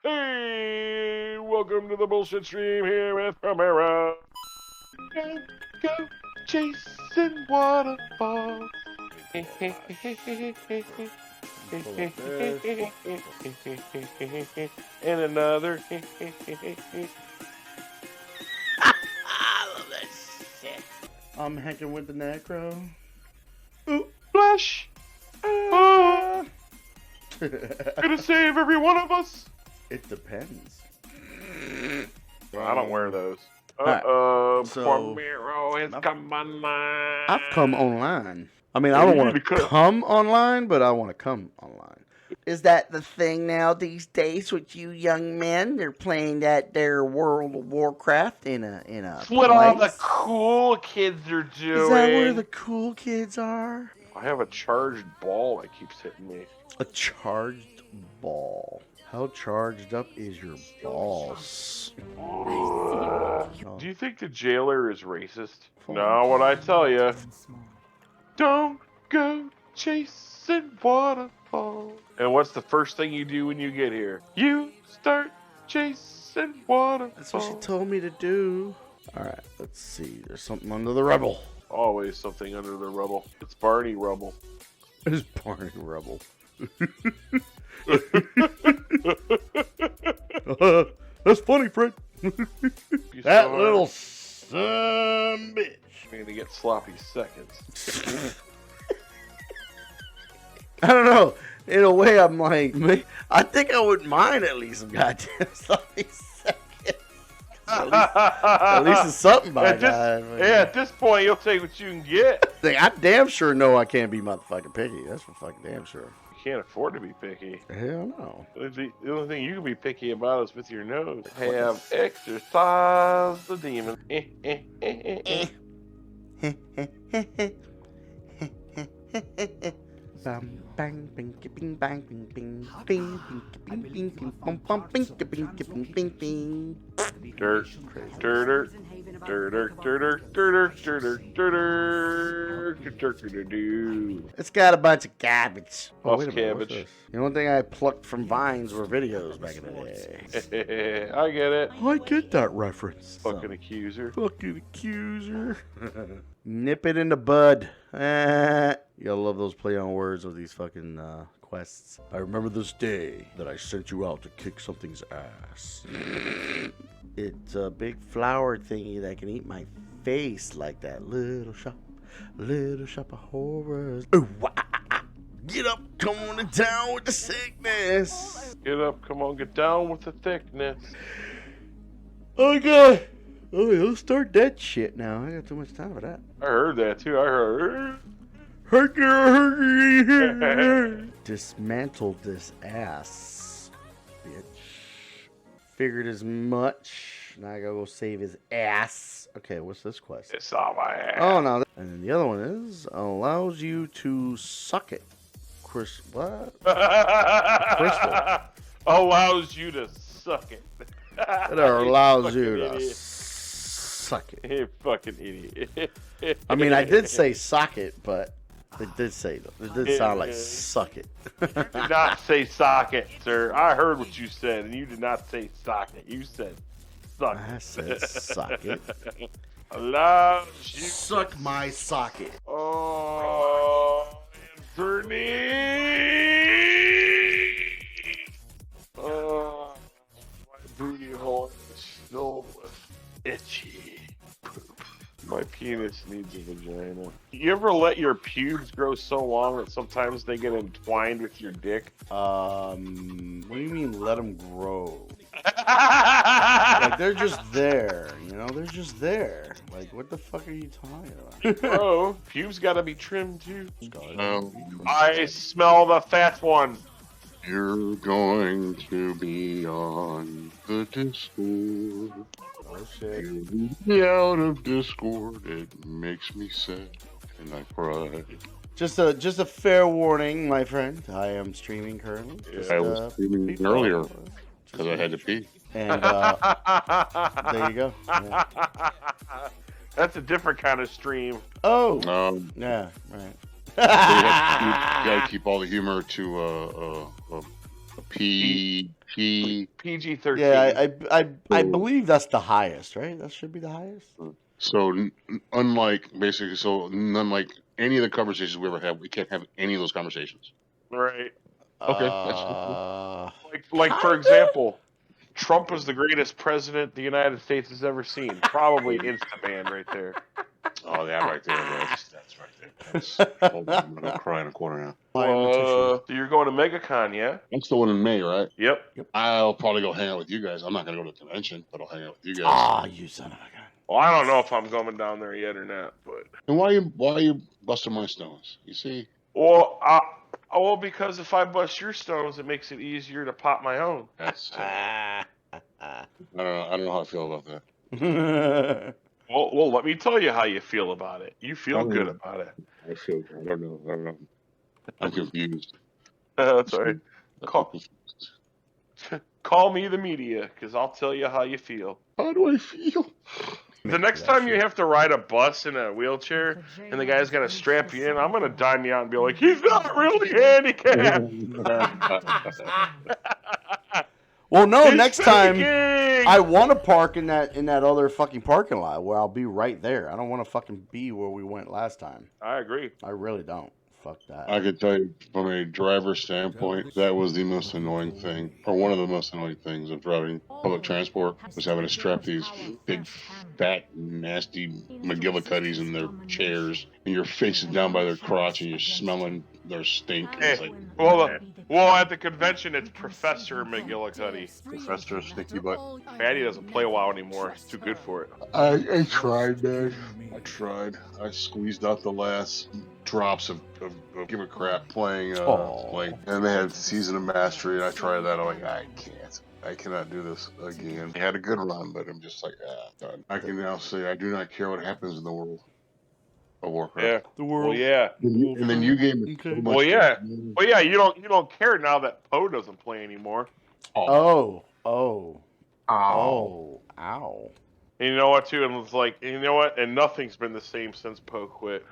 Hey, welcome to the bullshit stream here with Puermero. Go chasing waterfalls. And another. I love that shit. I'm hanging with the Necro. Ooh, flash. Ah, gonna save every one of us. It depends. Well, I don't wear those. Right, so- Puermero has come online. I've come online. I mean, Yeah, I don't you want need to to come online, but I want to come online. Is that the thing now these days with you young men? They're playing that their World of Warcraft in a That's what all the place? cool kids are doing. Is that where the cool kids are? I have a charged ball that keeps hitting me. A charged ball. How charged up is your balls? Do you think the jailer is racist? No, what I tell you. Don't go chasing waterfalls. And what's the first thing you do when you get here? You start chasing waterfalls. That's what she told me to do. Alright, let's see. There's something under the rubble. Always something under the rubble. It's Barney rubble. It's Barney rubble. That's funny, Fred. That little son bitch. I'm gonna get sloppy seconds. I don't know. In a way, I'm like, I think I wouldn't mind at least some goddamn sloppy seconds. At least it's something by God. At this point, you'll take what you can get. I damn sure know I can't be motherfucking picky. That's for fucking damn sure. You can't afford to be picky. Hell no. The only thing you can be picky about is with your nose. Have exercised the demon. Bang bang bing bing bang bing bing bing bing bing bing bum bum bing bing bing bing bing. Dirt, dirt, dirt, dirt, dirt, dirt, dirt, dirt. It's got a bunch of cabbage. Puff wait a minute, what's cabbage. this? The only thing I plucked from vines were videos back in the day. I get it. I get that reference. Fucking accuser. Fucking accuser. Nip it in the bud. You gotta love those play on words of these fucking quests. I remember this day that I sent you out to kick something's ass. It's a big flower thingy that can eat my face like that. Little shop of horrors. Ooh, get up, come on down with the sickness. Get up, come on, get down with the thickness. Oh god. Oh, let's start that shit now. I got too much time for that. I heard that too. I heard. Dismantle this ass, bitch. Figured as much. Now I gotta go save his ass. Okay, what's this quest? It's on my ass. Oh no. And then the other one is allows you to suck it. What? Crystal. Allows you to suck it. It allows you to idiot. suck it. You fucking idiot. I mean, I did say sock it, but it did sound like suck it. Did not say socket, sir. I heard what you said, and you did not say socket. You said suck. I said suck it. Allows you. Suck my socket. Oh, Anthony. Oh, my booty hole is filled with itchy poop. My penis needs a vagina. You ever let your pubes grow so long that sometimes they get entwined with your dick? What do you mean let them grow? Like, they're just there, you know? They're just there. Like, what the fuck are you talking about? Bro, pubes gotta be trimmed too. I smell the fat one. You're going to be on the Discord. Oh, shit. You'll be out of Discord. It makes me sad and I cry. Just a fair warning, my friend. I am streaming currently. I was streaming earlier because I had to pee. And there you go. Yeah. That's a different kind of stream. Oh. Yeah, right. So you gotta keep all the humor to a pee PG-13. Yeah, I believe that's the highest, right? That should be the highest. So unlike any of the conversations we ever have, we can't have any of those conversations. Right. Okay. Like for example, Trump was the greatest president the United States has ever seen. Probably insta-ban right there. Oh, that right there. That's right there. That's, hold on, I'm gonna cry in a corner now. So you're going to MegaCon, yeah? That's the one in May, right? Yep. I'll probably go hang out with you guys. I'm not gonna go to the convention, but I'll hang out with you guys. Ah, you son of a gun. Well, I don't know if I'm going down there yet or not, but. And why are you busting my stones? You see? Well, because if I bust your stones, it makes it easier to pop my own. That's. I don't know how I feel about that. Well, let me tell you how you feel about it. You feel good about it. I don't know. I'm confused. That's all right. Call me the media, because I'll tell you how you feel. How do I feel? The next time you have to ride a bus in a wheelchair and the guy's got to strap you in, I'm going to dime you out and be like, he's not really handicapped. Well, no, He's next faking. time I want to park in that other fucking parking lot where I'll be right there. I don't want to fucking be where we went last time. I agree. I really don't. Fuck that. I could tell you from a driver standpoint, that was the most annoying thing, or one of the most annoying things of driving public transport, was having to strap these big, fat, nasty McGillicuddies in their chairs, and you're facing down by their crotch, and you're smelling their stink. And it's like, well, at the convention, it's Professor McGillicuddy. Professor Sticky Butt. Fatty doesn't play WoW anymore. He's too good for it. I tried, man. I tried. I squeezed out the last drops of give a crap playing, and they had Season of Mastery, and I tried that. I'm like, I cannot do this again. I had a good run, but I'm just like, God. I can now say I do not care what happens in the world of Warcraft. Yeah, the world. Well, yeah. And then you gave me so much. Well, yeah. Well, yeah. You don't care now that Poe doesn't play anymore. Oh. Ow. And you know what, too? And it's like, you know what? And nothing's been the same since Poe quit.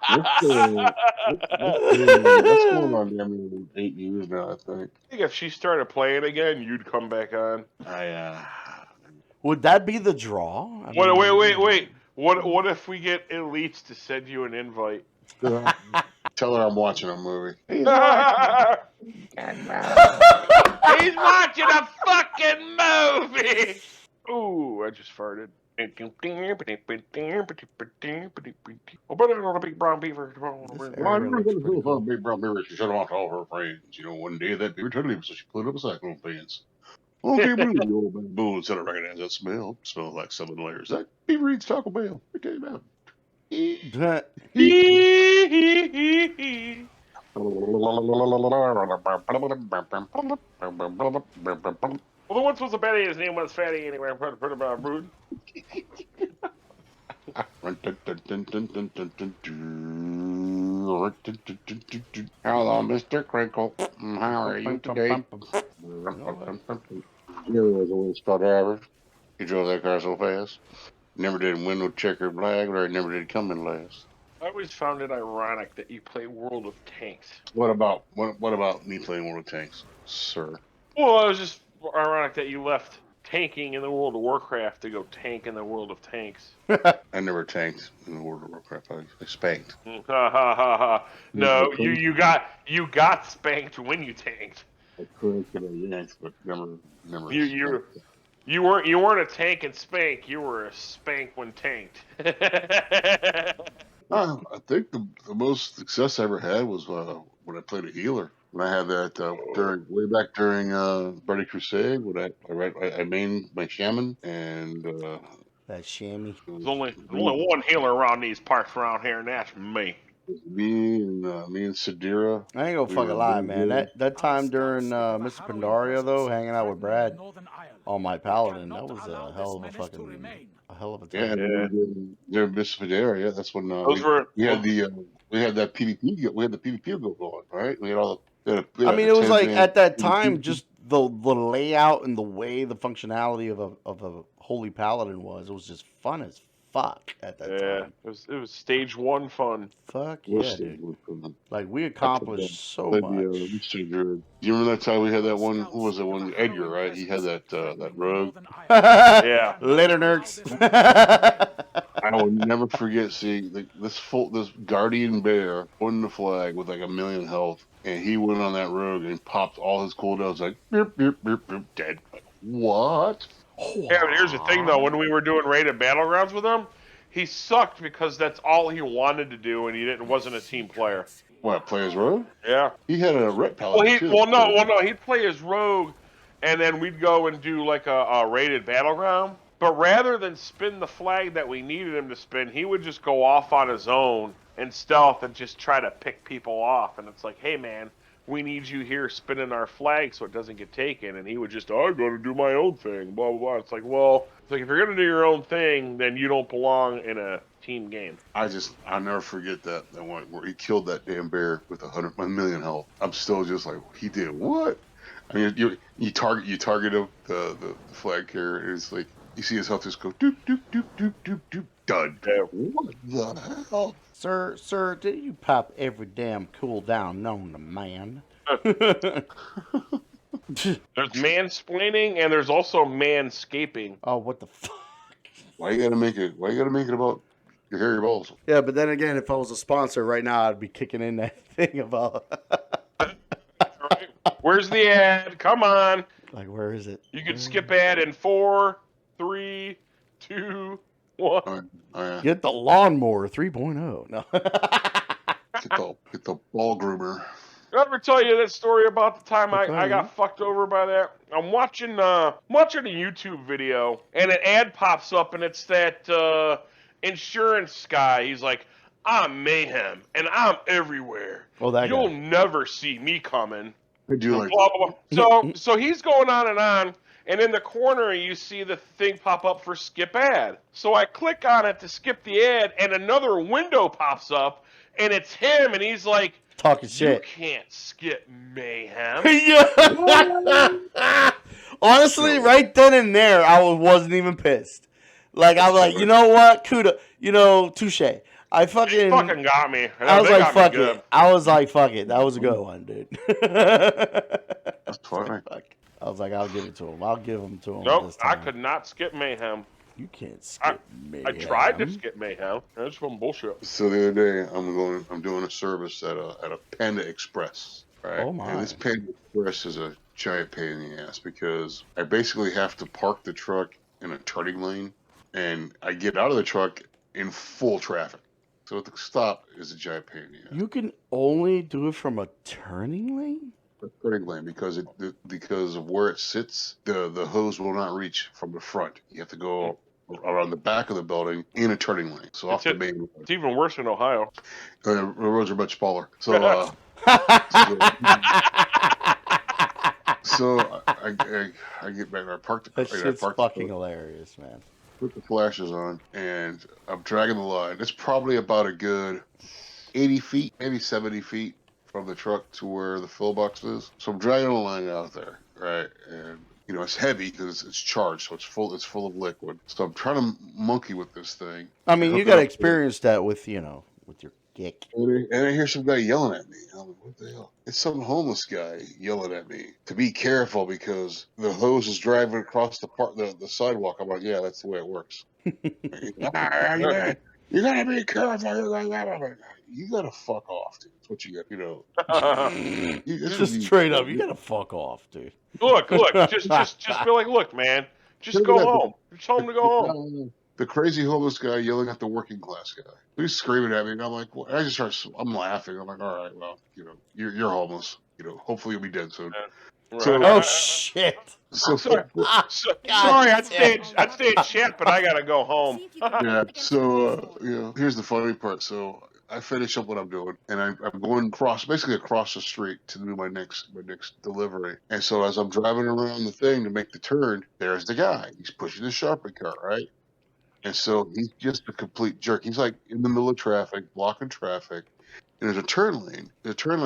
That's going on 8 years now, I think. I think if she started playing again, you'd come back on. Would that be the draw? Wait. What if we get elites to send you an invite? Tell her I'm watching a movie. He's watching a fucking movie! Ooh, I just farted. Oh, but I want a big brown beaver. Well, I'm not going to go for a big brown beaver. She shut off to all her friends. You know, one day that beaver tried to leave, so she put up a cyclone fence. Okay, believe the old baboon said I recognize that smell. Smells like 7 layers. That beaver eats Taco Bell. I tell you about it. Well, the once was a Betty, his name was Fatty anyway. I'm pretty about rude. Hello, Mr. Crinkle. How are you today? Here was a West Star driver. He drove that car so fast. Never did win no checkered flag, or never did come in last. I always found it ironic that you play World of Tanks. What about me playing World of Tanks, sir? Well, it was just ironic that you left tanking in the World of Warcraft to go tank in the World of Tanks. I never tanked in the World of Warcraft. I spanked. Ha ha ha ha! No, you got spanked when you tanked. I could have yanked, but never. You weren't a tank and spank. You were a spank when tanked. I think the most success I ever had was when I played a healer. When I had that way back during Bloody Crusade, when I mained my shaman and that chamois. There's only one healer around these parts around here, and that's me. Me and Sadira. I ain't gonna fucking lie, man. That time during Mr. Pandaria though, hanging out with Brad on my paladin, that was a hell of a time. Yeah, Mr. Pandaria. Yeah, that's when we had that PvP. We had the PvP going, right? We had all the. I mean, it was like at that time, just the layout and the way the functionality of a holy paladin was. It was just fun as fuck at that time. It was stage 1 fun. Fuck We're yeah, still dude. working. Like, we accomplished so But much. Mr. Good. Do you remember that time we had that one? Who was it? One Edgar, right? He had that rogue. Yeah. Later, nerds. I will never forget seeing this guardian bear holding the flag with like 1,000,000 health, and he went on that rogue and popped all his cooldowns like beep, beep, beep, beep, dead. Like, what? Yeah, but here's the thing though, when we were doing rated battlegrounds with him, he sucked because that's all he wanted to do, and he wasn't a team player. What, play his rogue? Yeah. He had a ret paladin too. No, he'd play his rogue, and then we'd go and do like a rated battleground. But rather than spin the flag that we needed him to spin, he would just go off on his own and stealth and just try to pick people off. And it's like, hey man, we need you here spinning our flag so it doesn't get taken. And he would just, I'm going to do my own thing, blah, blah, blah. It's like, well, if you're going to do your own thing, then you don't belong in a team game. I'll never forget that one where he killed that damn bear with 1,000,000 health. I'm still just like, he did what? I mean, you target him, the flag carrier, and it's like, you see his health just go doop, doop, doop, doop, doop, doop, done. What the hell? Sir, did you pop every damn cooldown known to man? There's mansplaining and there's also manscaping. Oh, what the fuck? Why you gotta make it about your hairy balls? Yeah, but then again, if I was a sponsor right now, I'd be kicking in that thing about. Right. Where's the ad? Come on. Like, where is it? You can skip ad in 4, 3, 2, 1. Oh, yeah. Get the lawnmower 3.0. No. Get the ball groomer. Did I ever tell you that story about the time Okay. I got fucked over by that? I'm watching a YouTube video, and an ad pops up, and it's that insurance guy. He's like, I'm Mayhem, and I'm everywhere. Oh, that You'll guy. never see me coming. I do like Blah, blah, blah. So he's going on, and in the corner you see the thing pop up for skip ad. So I click on it to skip the ad, and another window pops up, and it's him, and he's like, Talking you shit. can't skip Mayhem. Yeah. Honestly, right then and there, I wasn't even pissed. Like, I was like, you know what? Kuda, touche. I He fucking got me. I was They like, got me fuck good. it. I was like, fuck it. That was a good one, dude. That's funny. Fuck. I was like, I'll give it to him. I'll give him to him. Nope, this I time. could not skip Mayhem. You can't skip me. I tried to skip Mayhem. That's some bullshit. So the other day, I'm doing a service at a Panda Express. Right? Oh, my. And this Panda Express is a giant pain in the ass because I basically have to park the truck in a turning lane, and I get out of the truck in full traffic. So the stop is a giant pain in the ass. You can only do it from a turning lane? A turning lane because of where it sits, the hose will not reach from the front. You have to go around the back of the building in a turning lane. So off the main road. It's even worse in Ohio. The roads are much smaller. So so I get back. I park the car. That shit's fucking hilarious, man. Put the flashes on, and I'm dragging the line. It's probably about a good 80 feet, maybe 70 feet from the truck to where the fill box is. So I'm dragging the line out there, right? And it's heavy because it's charged, so it's full of liquid. So I'm trying to monkey with this thing. I mean, you got to experience that with your dick. And I hear some guy yelling at me. I'm like, what the hell? It's some homeless guy yelling at me to be careful because the hose is driving across the sidewalk. I'm like, yeah, that's the way it works. You gotta be careful. You gotta fuck off, dude. That's what you got. Just straight up, you gotta fuck off, dude. Look, just be like, look, man, just go home. Just home to go home. The crazy homeless guy yelling at the working class guy. He's screaming at me, and I'm like, well, I'm laughing. I'm like, all right, well, you're homeless. Hopefully you'll be dead soon. Right. So, Oh shit! Sorry, I'd stay in chat, but I gotta go home. yeah. So here's the funny part. So I finish up what I'm doing, and I'm going basically across the street to do my next delivery. And so as I'm driving around the thing to make the turn, there's the guy. He's pushing the shopping cart, right? And so he's just a complete jerk. He's like in the middle of traffic, blocking traffic. And there's a turn lane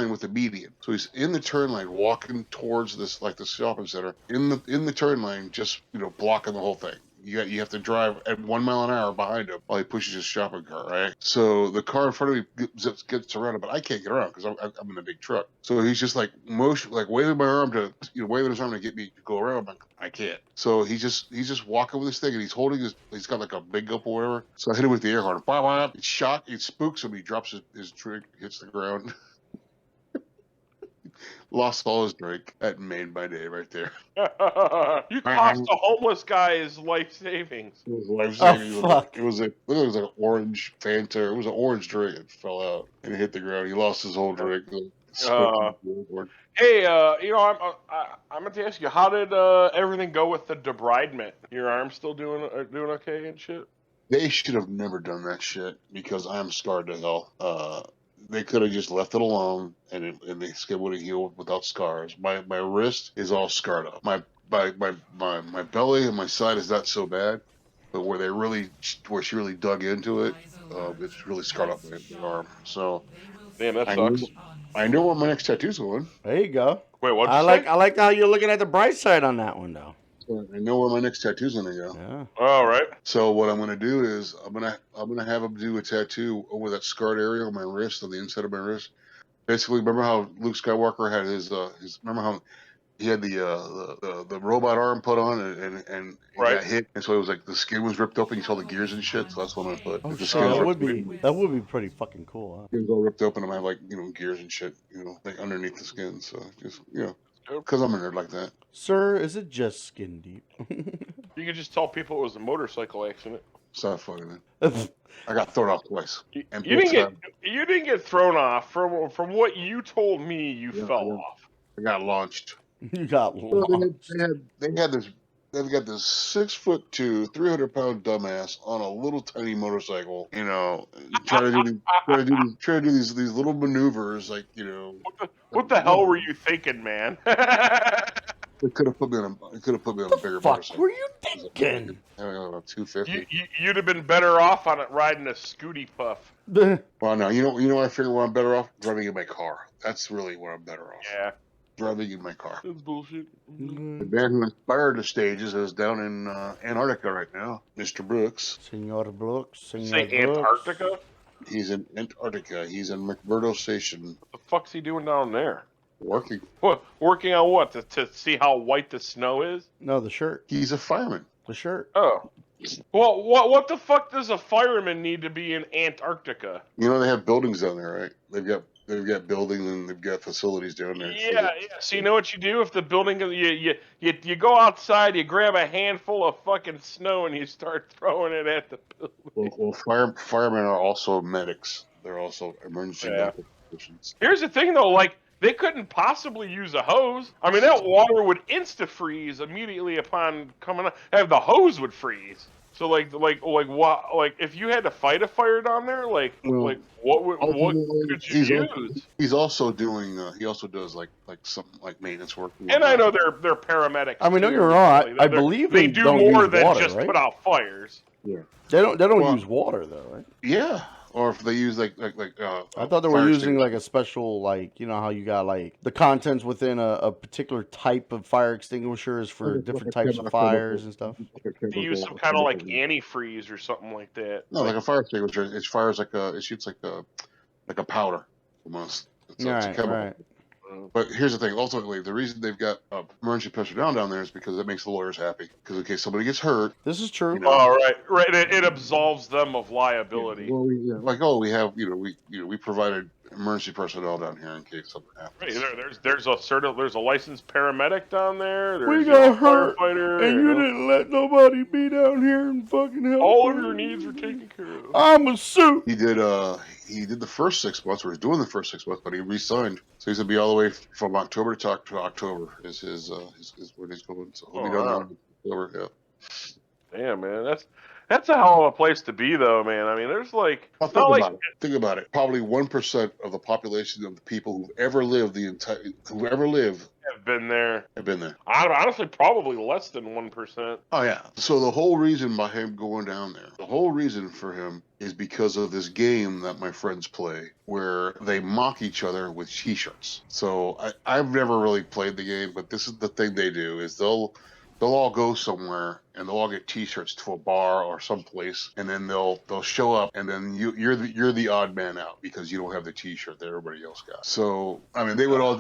with a median. So he's in the turn lane, walking towards the shopping center, in the turn lane, just blocking the whole thing. you have to drive at 1 mile an hour behind him while he pushes his shopping cart, right? So the car in front of me gets surrounded, but I can't get around because I'm in a big truck. So he's just like waving my arm to, waving his arm to get me to go around. But I can't. So he's just walking with this thing, and he's got like a big gulp or whatever. So I hit him with the air horn. Blah, blah, it's shocked. It spooks him. He drops his drink, hits the ground. Lost all his drink. That made my day right there. You cost a homeless guy his life savings. It was life saving. Oh, fuck. It was like an orange Fanta. It was an orange drink. It fell out and it hit the ground. He lost his whole drink. Hey, I'm going to ask you, how did everything go with the debridement? Your arm's still doing okay and shit? They should have never done that shit because I'm scarred to hell. They could have just left it alone, and they would have healed without scars. My wrist is all scarred up. My belly and my side is not so bad, but where she really dug into it, it's really scarred up my arm. So, damn, that sucks. I know where my next tattoo's going. There you go. Wait, what? I like how you're looking at the bright side on that one, though. I know where my next tattoo's gonna go. Yeah. All right. So what I'm gonna do is I'm gonna have him do a tattoo over that scarred area on my wrist, on the inside of my wrist. Basically, remember how Luke Skywalker had his remember how he had the robot arm put on and right. got hit, and so it was like the skin was ripped open. You saw the gears and shit. So that's what I'm gonna put. Oh, the shit, that would be pretty fucking cool, huh? Skin's all ripped open, and I have like gears and shit, like underneath the skin. So just because I'm a nerd like that. Sir, is it just skin deep? You could just tell people it was a motorcycle accident. It's not funny, man. I got thrown off twice. You didn't get thrown off. From what you told me, you fell off. I got launched. You got launched. They've got this 6'2", 300-pound dumbass on a little tiny motorcycle, trying to do these little maneuvers, like What the hell were you thinking, man? It could have put me on a bigger fuck motorcycle. Were you thinking? About 250. You'd have been better off on it riding a Scooty Puff. Well, no, I figure where I'm better off driving in my car. That's really where I'm better off. Yeah. Driving in my car. That's bullshit. The man who inspired the stages is down in Antarctica right now, Mr. Brooks. Senor Brooks. Say Antarctica? He's in Antarctica. He's in McMurdo Station. What the fuck's he doing down there? Working. What? Working on what? To see how white the snow is? No, the shirt. He's a fireman. The shirt. Oh. Well, what the fuck does a fireman need to be in Antarctica? They have buildings down there, right? They've got buildings and they've got facilities down there. Yeah. So you know what you do if the building you go outside, you grab a handful of fucking snow and you start throwing it at the building. Well, firemen are also medics. They're also emergency medical positions. Here's the thing, though, like. They couldn't possibly use a hose. I mean, that water would insta-freeze immediately upon coming up. The hose would freeze. So, like, if you had to fight a fire down there, what could you use? He's also doing. He also does like some maintenance work. And I know they're paramedics. I mean, don't get me wrong. I believe they do don't more use than water, just right? put out fires. Yeah, they don't use water though, right? Yeah. Or if they use I thought they were using like a special, how you got like the contents within a particular type of fire extinguishers for different types of fires and stuff. They use some kind of like antifreeze or something like that. No, like a fire extinguisher. It fires it shoots like a powder almost. It's a chemical. Right. But here's the thing. Ultimately, the reason they've got emergency personnel down there is because it makes the lawyers happy. Because in case somebody gets hurt, this is true. Oh, right. It absolves them of liability. Well, we provided emergency personnel down here in case something happens. Right, there's a licensed paramedic down there. We got hurt, and you didn't let nobody be down here and fucking help. All of your needs are taken care of. I'm a suit. He did the first 6 months, or he's doing the first 6 months, but he re-signed. So he's gonna be all the way from October to October is his where he's going. So he'll be down there in October. Yeah. Damn, man, that's a hell of a place to be, though, man. I mean, there's like, think about it. Probably 1% of the population of the people who've ever lived have been there. Honestly, probably less than 1%. Oh yeah. So the whole reason by him going down there, the whole reason for him is because of this game that my friends play, where they mock each other with t-shirts. So I've never really played the game, but this is the thing they do: is they'll they'll all go somewhere and they'll all get T-shirts to a bar or someplace, and then they'll show up, and then you're the odd man out because you don't have the T-shirt that everybody else got. So I mean, they would all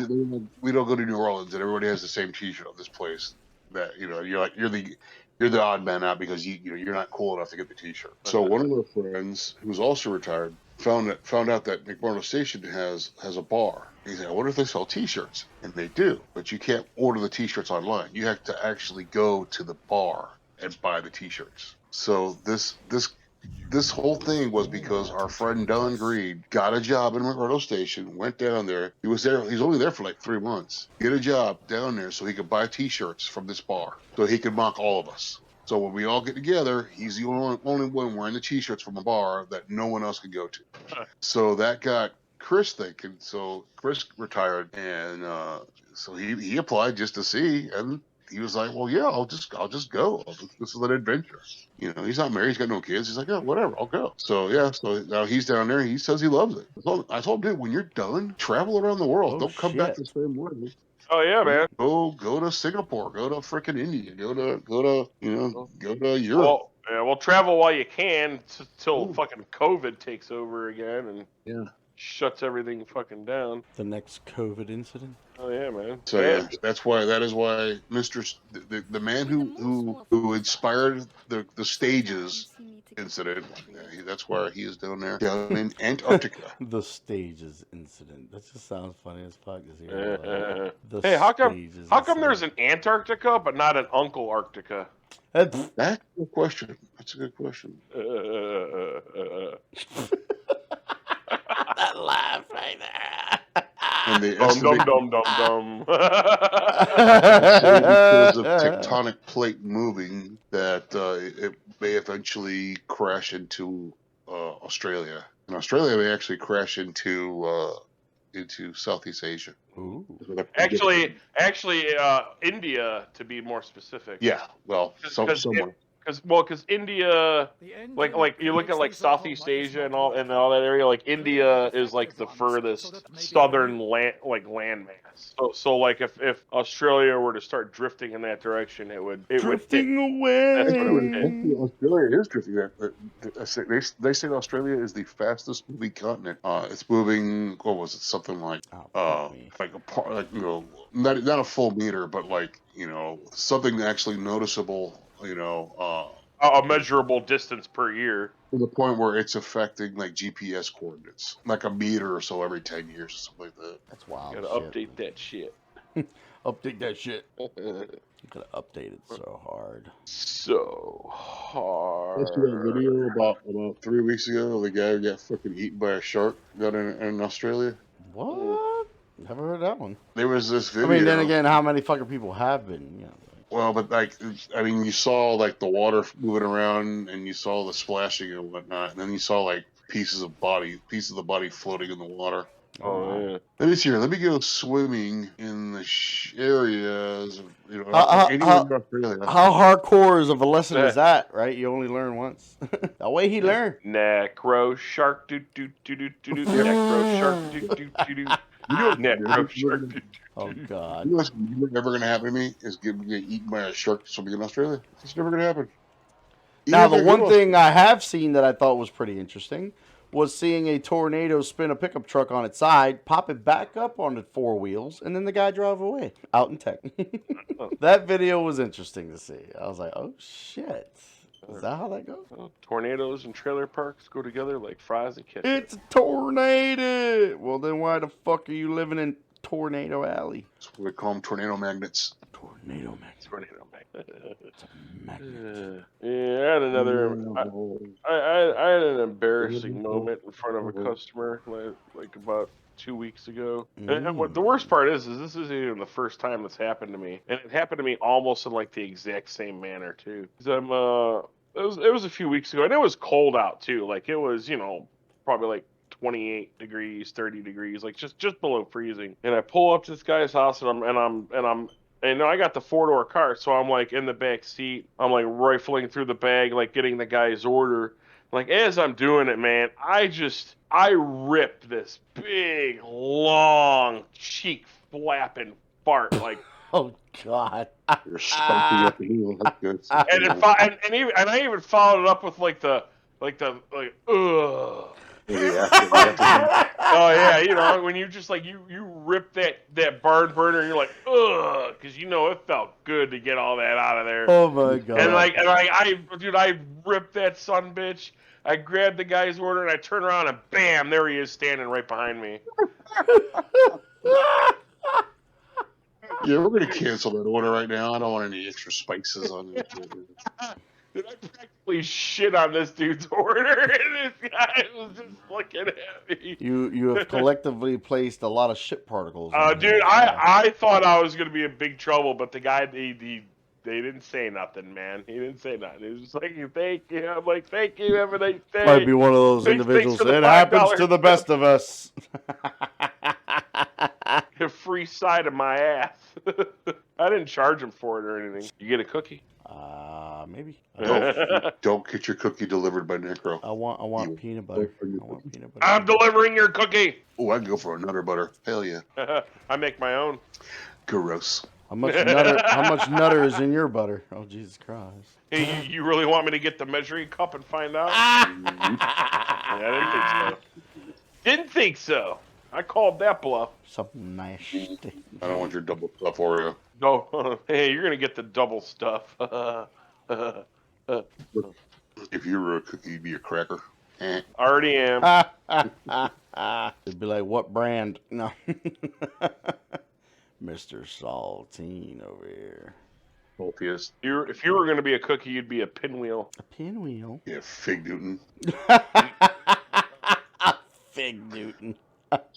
we don't go to New Orleans and everybody has the same T-shirt of this place. That you're the odd man out because you're not cool enough to get the T-shirt. So one of our friends who's also retired found out that McMurdo Station has a bar. He said, I wonder if they sell T-shirts. And they do, but you can't order the T-shirts online. You have to actually go to the bar and buy the T-shirts. So this whole thing was because our friend Don Greed got a job in McMurdo Station, went down there. He's only there for like 3 months. Get a job down there so he could buy T-shirts from this bar, so he could mock all of us. So when we all get together, he's the only one wearing the T-shirts from a bar that no one else could go to. So that got Chris thinking. So Chris retired, and so he applied just to see, and he was like, "Well, yeah, I'll just go. This is an adventure." He's not married. He's got no kids. He's like, "Yeah, whatever, I'll go." So yeah, so now he's down there. He says he loves it. I told him, dude, when you're done, travel around the world. Don't come back the same way. Oh yeah, man. Go to Singapore. Go to freaking India. Go to Europe. Well, travel while you can till fucking COVID takes over again and shuts everything fucking down. The next COVID incident. Oh yeah, man. So yeah, that is why the man who inspired the stages incident. That's why he is down there down in Antarctica. The stages incident. That just sounds funny as fuck. Hey, how come there's an Antarctica but not an Uncle Arctica? That's a good question. That's a good question. That laugh right there. And they dum. Because of tectonic plate moving, that it may eventually crash into Australia. In Australia, they actually crash into Southeast Asia. Ooh. Actually, India, to be more specific. Yeah, well, somewhere. Because India, like you look at like Southeast Asia and all that area, like India is like the furthest southern landmass. So like if Australia were to start drifting in that direction, it would drifting away. That's what it would hit. Australia is drifting. They say Australia is the fastest moving continent. It's moving. What was it? Something like not a full meter, but something actually noticeable. A measurable distance per year. To the point where it's affecting like GPS coordinates, like a meter or so every 10 years or something like that. That's wild. You gotta update that shit. Update that shit. You gotta update it so hard. So hard. I saw a video about 3 weeks ago. The guy got fucking eaten by a shark down in Australia. What? Never heard that one. There was this video. I mean, then again, how many fucking people have been? Well, but you saw like the water moving around, and you saw the splashing and whatnot, and then you saw like pieces of the body floating in the water. Oh yeah. Let me see here. Let me go swimming in the areas. How hardcore of a lesson is that? Right? You only learn once. That way he learned. Necro shark do do do do do do. Necro shark do do do do. Necro shark do. Oh God! You know what's never going to happen to me is get eaten by a shark swimming in Australia. It's never going to happen. Now, the one thing I have seen that I thought was pretty interesting was seeing a tornado spin a pickup truck on its side, pop it back up on the 4 wheels, and then the guy drove away out in tech. That video was interesting to see. I was like, oh shit. Is that how that goes? Tornadoes and trailer parks go together like fries and ketchup. It's a tornado. Well, then why the fuck are you living in Tornado Alley? That's what we call them, tornado magnets. Tornado magnet. Tornado magnet. It's a magnet. Yeah, I had another. I had an embarrassing moment in front of a customer like about 2 weeks ago. And what the worst part is this isn't even the first time this happened to me, and it happened to me almost in like the exact same manner too. 'Cause it was a few weeks ago, and it was cold out too. Like it was, probably like 28 degrees, 30 degrees, like just below freezing. And I pull up to this guy's house, and I got the 4-door car, so I'm like in the back seat. I'm like rifling through the bag, like getting the guy's order. Like as I'm doing it, man, I ripped this big, long, cheek flapping fart, like Oh God. You're spiking up the heel. That's good. And I even followed it up with like ugh. Oh yeah, you know, when you just like you rip that barn burner and you're like, ugh, because you know it felt good to get all that out of there. Oh my God. I ripped that son bitch. I grabbed the guy's order and I turned around and bam, there he is standing right behind me. Yeah, we're gonna cancel that order right now. I don't want any extra spices on it. Dude, I practically shit on this dude's order, and this guy was just looking at me. You have collectively placed a lot of shit particles. On Dude, here. I thought I was gonna be in big trouble, but the guy they didn't say nothing, man. He didn't say nothing. He was just like, thank you. I'm like, thank you, have a nice day. Might be one of those individuals. It happens to the best of us. A free side of my ass. I didn't charge him for it or anything. You get a cookie? Maybe. Don't get your cookie delivered by Necro. I want peanut butter. I'm delivering your cookie. Oh, I can go for a Nutter Butter. Hell yeah. I make my own. Gross. How much nutter is in your butter? Oh, Jesus Christ. Hey, you really want me to get the measuring cup and find out? I didn't think so. Didn't think so. I called that bluff. Something nasty. I don't want your double stuff Oreo. No, hey, you're gonna get the double stuff. If you were a cookie, you'd be a cracker. Already am. It'd be like, what brand? No. Mr. Saltine over here. Healthiest. If you were gonna be a cookie, you'd be a pinwheel. A pinwheel? Yeah, Fig Newton. Fig Newton.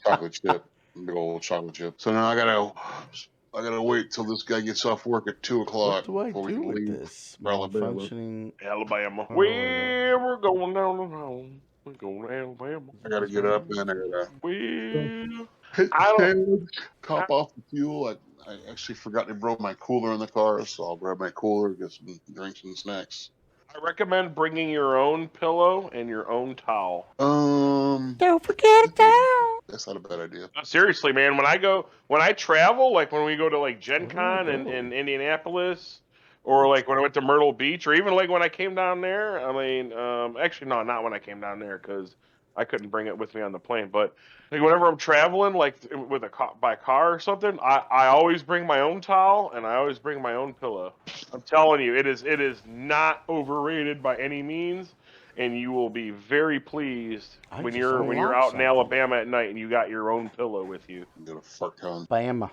Chocolate chip. Big old chocolate chip. So now I gotta wait till this guy gets off work at 2 o'clock. What do I do with this? Malfunctioning. Alabama. We're going down the road. We're going to Alabama. I gotta get up and I gotta Well, I don't. top off the fuel. I actually forgot to bring my cooler in the car, so I'll grab my cooler, get some drinks and snacks. I recommend bringing your own pillow and your own towel. Don't forget a towel. That's not a bad idea. Seriously, man, when I travel, like when we go to like Gen Con in Indianapolis, or like when I went to Myrtle Beach, or even like when I came down there, I mean, actually, no, not when I came down there, because I couldn't bring it with me on the plane, but like whenever I'm traveling, like with by car or something, I always bring my own towel and I always bring my own pillow. I'm telling you, it is not overrated by any means, and you will be very pleased when you're out in Alabama at night and you got your own pillow with you. I'm gonna fart con. Bama.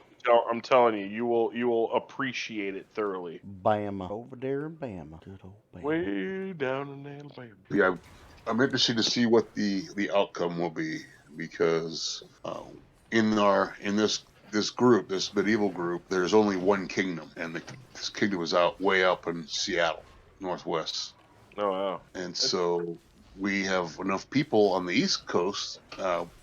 I'm telling you, you will appreciate it thoroughly. Bama. Over there in Bama. Good old Bama. Way down in Alabama. Yeah, I'm interested to see what the outcome will be, because in this group, this medieval group, there's only one kingdom, and this kingdom is way up in Seattle, Northwest. Oh wow! And so we have enough people on the East Coast.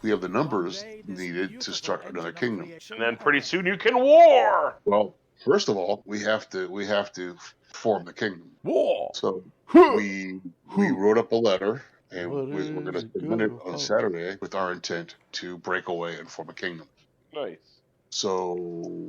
We have the numbers needed to start another kingdom. And then pretty soon you can war. Well, first of all, we have to form the kingdom. War. So we wrote up a letter, and we're going to submit it on Saturday with our intent to break away and form a kingdom. Nice. So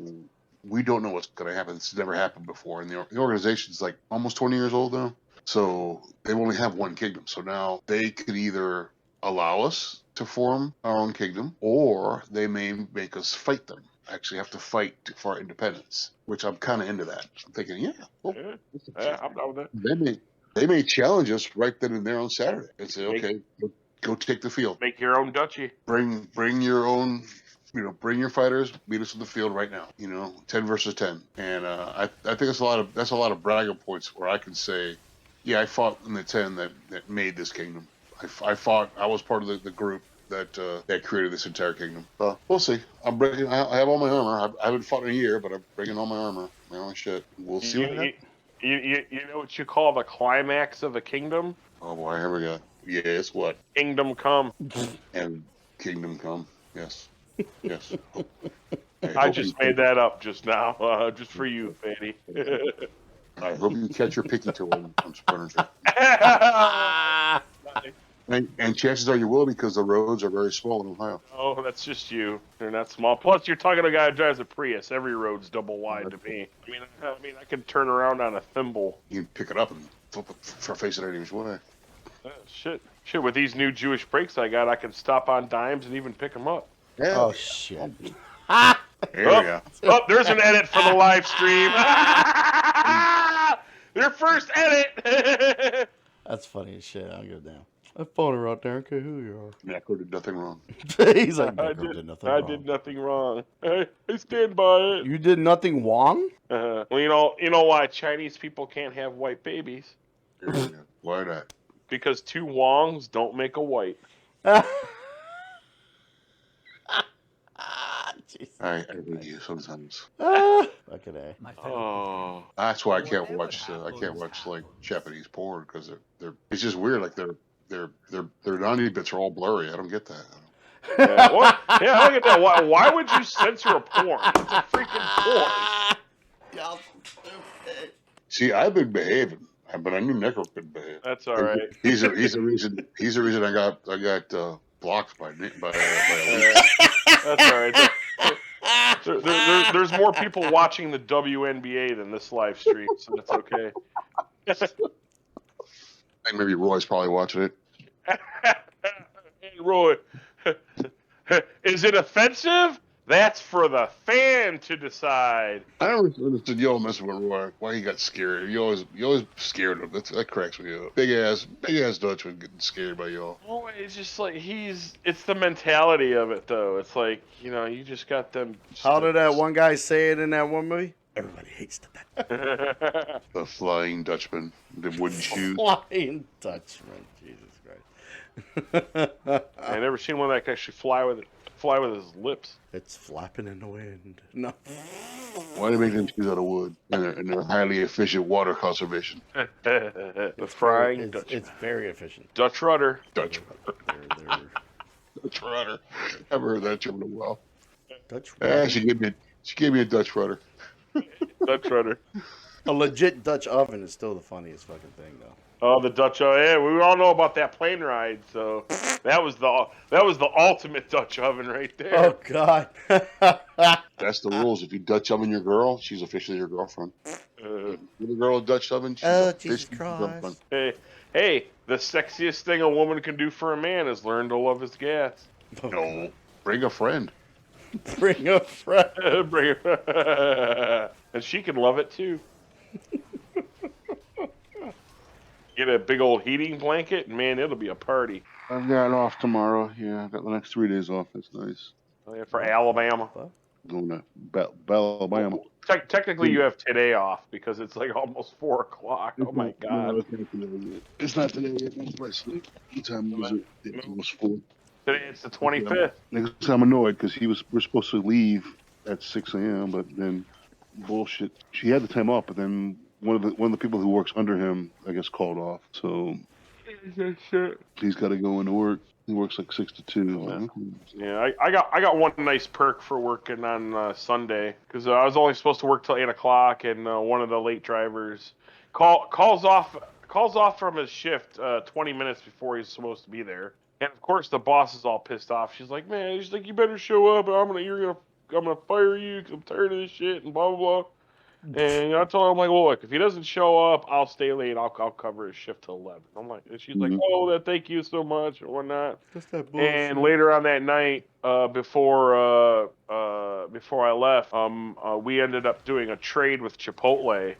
we don't know what's going to happen. It's never happened before, and the organization's like almost 20 years old now. So they only have one kingdom. So now they could either allow us to form our own kingdom, or they may make us fight them. Actually have to fight for our independence, which I'm kind of into that. I'm thinking, I'm down with that. They may challenge us right then and there on Saturday and say, okay, go take the field. Make your own duchy. Bring your own, bring your fighters, meet us in the field right now. 10 versus 10. And I think that's a lot of bragging points where I can say, yeah, I fought in the 10 that made this kingdom. I was part of the group that created this entire kingdom. We'll see. I have all my armor. I haven't fought in a year, but I'm bringing all my armor, my own shit. We'll see what happens. You know what you call the climax of a kingdom? Oh boy, here we go. Yes, what? Kingdom come. And kingdom come. Yes. Yes. I just made that up just now, just for you, Fanny. I hope you catch your picky tool on Splinter. And chances are you will because the roads are very small in Ohio. Oh, that's just you. They're not small. Plus, you're talking to a guy who drives a Prius. Every road's double wide to me. I mean, I can turn around on a thimble. You can pick it up and flip it, face it anybody's way. Shit. With these new Jewish brakes I got, I can stop on dimes and even pick them up. Yeah. Oh shit. There we go. Oh, there's an edit for the live stream. Their first edit. That's funny as shit. I don't give a damn. I phone her out there. I don't care who you are. Necro did nothing wrong. He's like, I did nothing wrong. I stand by it. You did nothing wrong? Well, you know why Chinese people can't have white babies? Why not? Because two Wongs don't make a white. I read you sometimes. Fucking A. Oh, That's why I can't watch like Japanese porn because they're it's just weird. Like their naughty bits are all blurry. I don't get that. yeah, I don't get that. Why would you censor a porn? It's a freaking porn. Y'all stupid. See, I've been behaving, but I knew Necro couldn't behave. That's all right. He's the reason I got blocked by That's all right. There's more people watching the WNBA than this live stream, so that's okay. I think maybe Roy's probably watching it. Hey, Roy, is it offensive? That's for the fan to decide. I don't understand y'all messing with Roy. Why he got scared? You always scared him. That cracks me up. Big ass Dutchman getting scared by y'all. Oh, it's just like it's the mentality of it though. It's like, you just got them. How did that one guy say it in that one movie? Everybody hates the Dutchman. The Flying Dutchman, the wooden shoes. Flying Dutchman. Jesus Christ. I never seen one that can actually fly with his lips. It's flapping in the wind. No. Why do they make them shoes out of wood? And they're highly efficient water conservation. The frying Dutch. It's very efficient. Dutch rudder. Dutch rudder. I've heard that term in a while. Dutch rudder. She gave me a Dutch rudder. Dutch rudder. A legit Dutch oven is still the funniest fucking thing, though. Oh, the Dutch. Yeah, we all know about that plane ride. So that was the ultimate Dutch oven right there. Oh God. That's the rules. If you Dutch oven your girl, she's officially your girlfriend. Give a girl a Dutch oven, she's Jesus officially your girlfriend. Hey, the sexiest thing a woman can do for a man is learn to love his gas. No, bring a friend. Bring a friend. Bring her. And she can love it too. Get a big old heating blanket, and man, it'll be a party. I've got off tomorrow. Yeah, I've got the next 3 days off. That's nice. Oh, yeah, for Alabama. Going to Alabama. Technically, you have today off because it's like almost 4 o'clock. Oh my God! It's not today yet. It's my sleep. What time was it? It's almost 4. Today it's the 25th. Next time I'm annoyed because we're supposed to leave at 6 a.m. But then bullshit. She had the time off, but then one of the people who works under him, I guess, called off. So he's got to go into work. He works like 6 to 2. Yeah, I got one nice perk for working on Sunday because I was only supposed to work till 8 o'clock, and one of the late drivers calls off from his shift 20 minutes before he's supposed to be there. And of course, the boss is all pissed off. She's like, you better show up. I'm gonna fire you 'cause I'm tired of this shit and blah blah blah. And I told her, I'm like, well, look, if he doesn't show up, I'll stay late. I'll cover his shift till 11. I'm like, and she's like, oh, thank you so much and whatnot. And later on that night, before I left, we ended up doing a trade with Chipotle,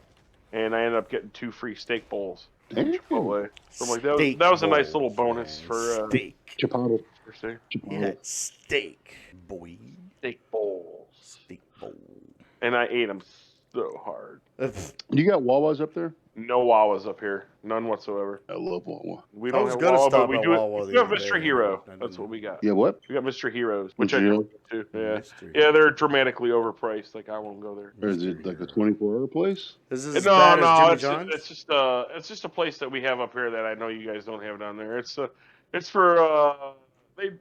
and I ended up getting 2 free steak bowls from Chipotle. So I'm like, that was a nice little bonus for steak. Chipotle. For steak. Yeah, steak, boy. Steak bowls. Steak bowl. And I ate them so hard. You got Wawas up there? No Wawas up here. None whatsoever. I love Wawa. We don't have Wawa, but we do have Mr. Hero. That's what we got. Yeah, what? We got Mr. Heroes, which Mr. I Hero? do too. Yeah, they're dramatically overpriced. Like I won't go there. Or is it like a 24-hour place? Is this as bad as Jimmy John's? It's just a place that we have up here that I know you guys don't have down there. It's for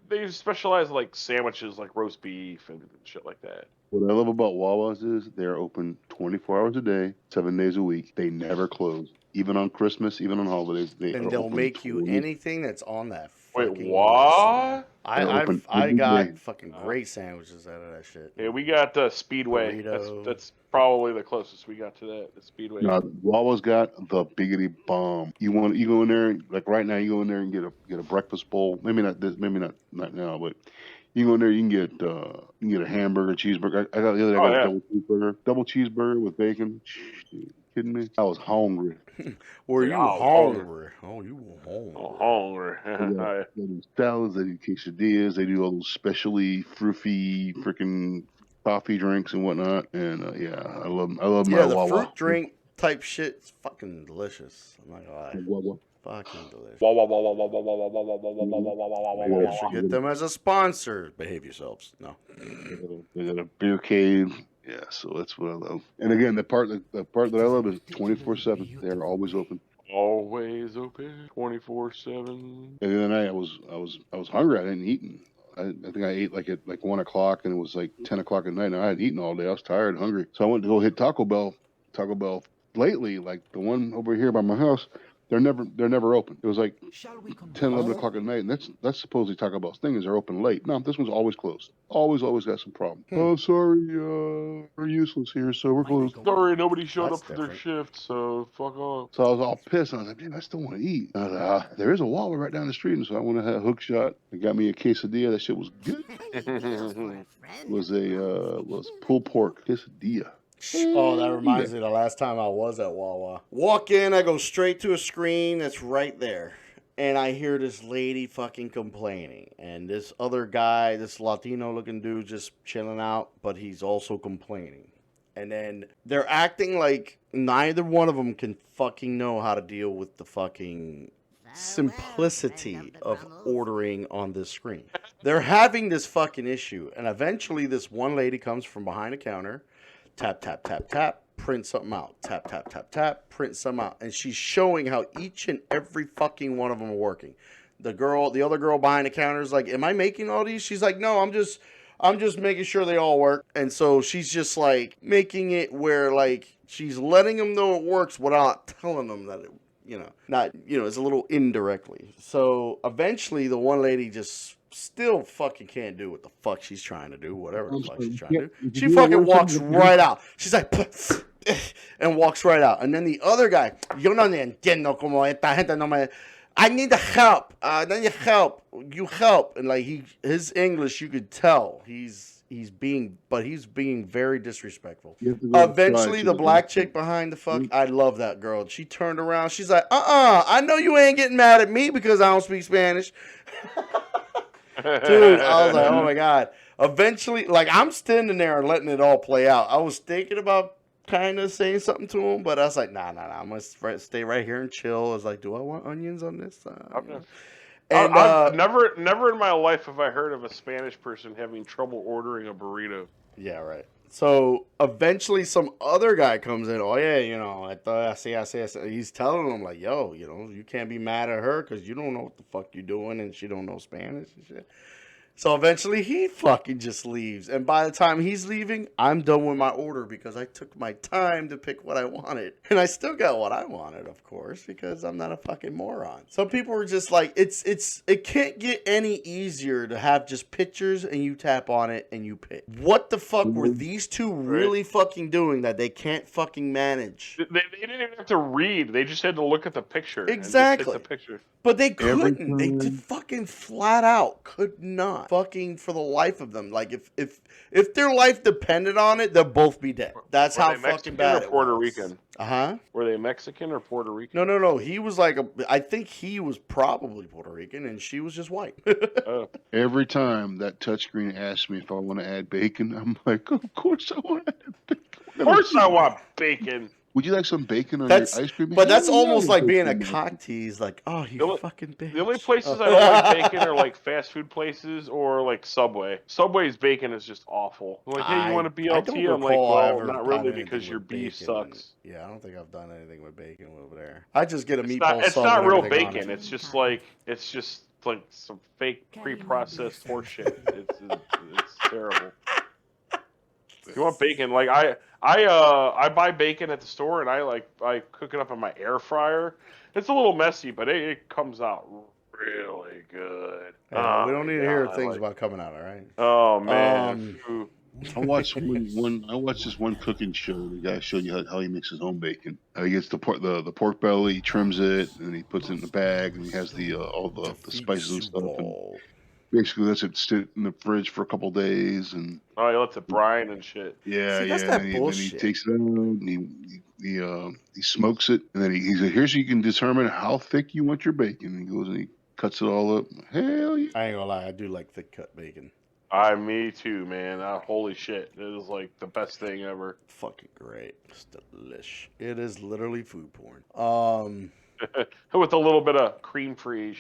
they specialize in like sandwiches, like roast beef and shit like that. What I love about Wawa's is they're open 24 hours a day, 7 days a week. They never close, even on Christmas, even on holidays. And they'll make you anything that's on that Wait, fucking what? I got fucking great sandwiches out of that shit. Yeah, we got Speedway. Burrito. That's probably the closest we got to that. The Speedway. No, Wawa's got the biggity bomb. You go in there like right now. You go in there and get a breakfast bowl. Maybe not this. Maybe not now. But you go in there. You can get a hamburger, cheeseburger. I got the other day. I got a double cheeseburger with bacon. You kidding me? I was hungry. Were you hungry? Oh, you were hungry. Oh, hungry. They do salads. They do quesadillas. They do all those specially fruity freaking coffee drinks and whatnot. And yeah, I love my the Wawa. fruit drink type shit is fucking delicious. I'm not gonna lie. Wawa. Fucking delicious. Wow. Maybe I should get them as a sponsor. Behave yourselves. No. They got a beer cave. Yeah, so that's what I love. And again, the part that I love is 24/7. They're always open. Always open, 24/7. And the other night I was hungry. I hadn't eaten. I think I ate like at 1 o'clock, and it was like 10 o'clock at night. And I hadn't eaten all day. I was tired, and hungry. So I went to go hit Taco Bell. Taco Bell lately, like the one over here by my house, they're never open. It was like 10, 11 o'clock at night, and that's supposedly Taco Bell's thing is they're open late. No, this one's always closed. Always got some problem. Oh, sorry, we're useless here, so we're closed. Sorry, nobody showed up for their shift, so fuck off. So I was all pissed. I was like, man, I still want to eat. I was like, there is a Wawa right down the street, and so I went and had a hook shot. I got me a quesadilla. That shit was good. It was pulled pork quesadilla. Oh, that reminds me of the last time I was at Wawa. Walk in, I go straight to a screen that's right there. And I hear this lady fucking complaining. And this other guy, this Latino looking dude, just chilling out, but he's also complaining. And then they're acting like neither one of them can fucking know how to deal with the fucking simplicity of ordering on this screen. They're having this fucking issue. And eventually this one lady comes from behind the counter. Tap, tap, tap, tap, print something out. Tap, tap, tap, tap, print something out. And she's showing how each and every fucking one of them are working. The other girl behind the counter is like, am I making all these? She's like, no, I'm just making sure they all work. And so she's just like making it where like she's letting them know it works without telling them that it, it's a little indirectly. So eventually the one lady just still fucking can't do what the fuck she's trying to do, whatever the fuck she's trying to do. She fucking walks right out. She's like, and walks right out. And then the other guy, yo no entiendo como esta gente no me... I need the help. I need help. You help. And like his English, you could tell he's being very disrespectful. Eventually, the black chick behind the fuck, I love that girl. She turned around. She's like, I know you ain't getting mad at me because I don't speak Spanish. Dude, I was like, oh my God. Eventually, like, I'm standing there and letting it all play out. I was thinking about kind of saying something to him, but I was like, nah, I'm going to stay right here and chill. I was like, do I want onions on this? I've never in my life have I heard of a Spanish person having trouble ordering a burrito. Yeah, right. So eventually some other guy comes in. Oh, yeah, he's telling them, like, yo, you can't be mad at her because you don't know what the fuck you're doing and she don't know Spanish and shit. So eventually he fucking just leaves. And by the time he's leaving, I'm done with my order because I took my time to pick what I wanted. And I still got what I wanted, of course, because I'm not a fucking moron. Some people were just like, it can't get any easier to have just pictures and you tap on it and you pick. What the fuck were these two really fucking doing that they can't fucking manage? They didn't even have to read. They just had to look at the picture. Exactly. And just pick the picture. But they couldn't. They just fucking flat out could not. Fucking for the life of them. Like if their life depended on it, they'll both be dead. That's how fucking bad it was. Puerto Rican? Uh-huh. Were they Mexican or Puerto Rican? No. He was like I think he was probably Puerto Rican and she was just white. Every time that touchscreen asks me if I want to add bacon, I'm like, of course I want to add bacon. Of course I want bacon. Would you like some bacon on your ice cream? But that's almost like being a cock tease. Like, oh, you fucking bitch. The only places I don't like bacon are like fast food places or like Subway. Subway's bacon is just awful. I'm like, hey, you want a BLT? I'm like, well, not really because your beef sucks. Yeah, I don't think I've done anything with bacon over there. I just get a meatball. It's not real bacon. It's just like some fake pre-processed horseshit. It's terrible. If you want bacon, like I buy bacon at the store and I cook it up in my air fryer. It's a little messy, but it comes out really good. Yeah, we don't need to hear God, things about coming out, all right? Oh man. I watched I watched this one cooking show. The guy showed you how he makes his own bacon. He gets the pork belly, he trims it, and he puts it in the bag, and he has the all the spices and stuff. And basically, that's it. Sit in the fridge for a couple days, and Oh, he lets it brine and shit. See, that's and that then bullshit. he takes it out and he smokes it, and then he said, "Here's so you can determine how thick you want your bacon." And he goes and he cuts it all up. Hell yeah! I ain't gonna lie, I do like thick cut bacon. Me too, man. Holy shit. It is like the best thing ever. Fucking great. It's delish. It is literally food porn. With a little bit of cream frige.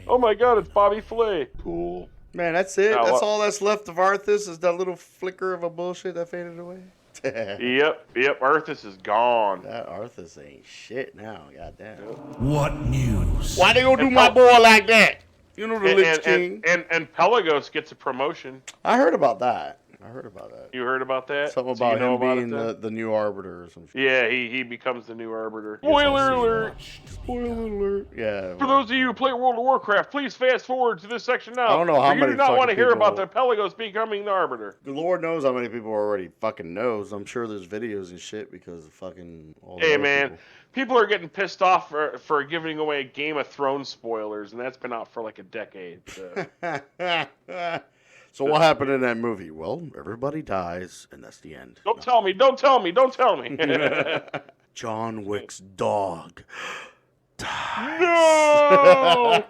Oh my god, it's Bobby Flay. Cool. Man, that's it. Now, That's all that's left of Arthas is that little flicker of a bullshit that faded away. Yep, Arthas is gone. That Arthas ain't shit now, goddamn. What news? Why they gonna do my boy like that? You know the Lich King. And Pelagos gets a promotion. I heard about that. You heard about that? Something So about you know him being it, the new Arbiter or some shit. Yeah, he becomes the new Arbiter. Spoiler alert! Spoiler alert. Yeah. For those of you who play World of Warcraft, please fast forward to this section now. I don't know how you many do not want to fucking hear about people- the Pelagos becoming the Arbiter. The Lord knows how many people already fucking knows. I'm sure there's videos and shit because of fucking all the Hey other man, people are getting pissed off for giving away Game of Thrones spoilers, and that's been out for like a decade. So. So what happened in that movie? Well, everybody dies, and that's the end. Don't tell me! Don't tell me! Don't tell me! John Wick's dog dies. No!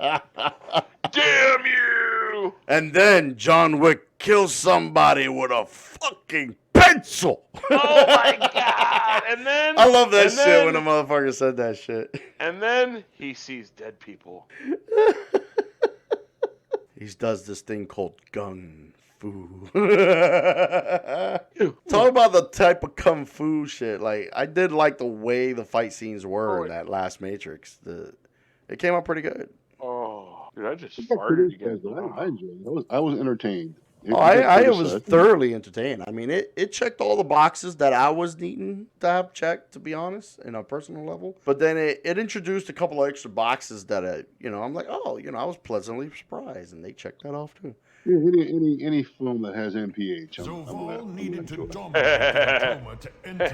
Damn you! And then John Wick kills somebody with a fucking pencil. Oh my god! And then I love that and shit then- when a motherfucker said that shit. And then he sees dead people. He does this thing called gung fu. Talk about the type of kung fu shit. Like, I did like the way the fight scenes were in that last Matrix. It came out pretty good. Oh, dude, I just farted again. I enjoyed it. I was entertained. I was thoroughly entertained. I mean, it checked all the boxes that I was needing to have checked, to be honest, in a personal level. But then it introduced a couple of extra boxes that, I'm like, oh, I was pleasantly surprised, and they checked that off too. Yeah, any film that has MPH.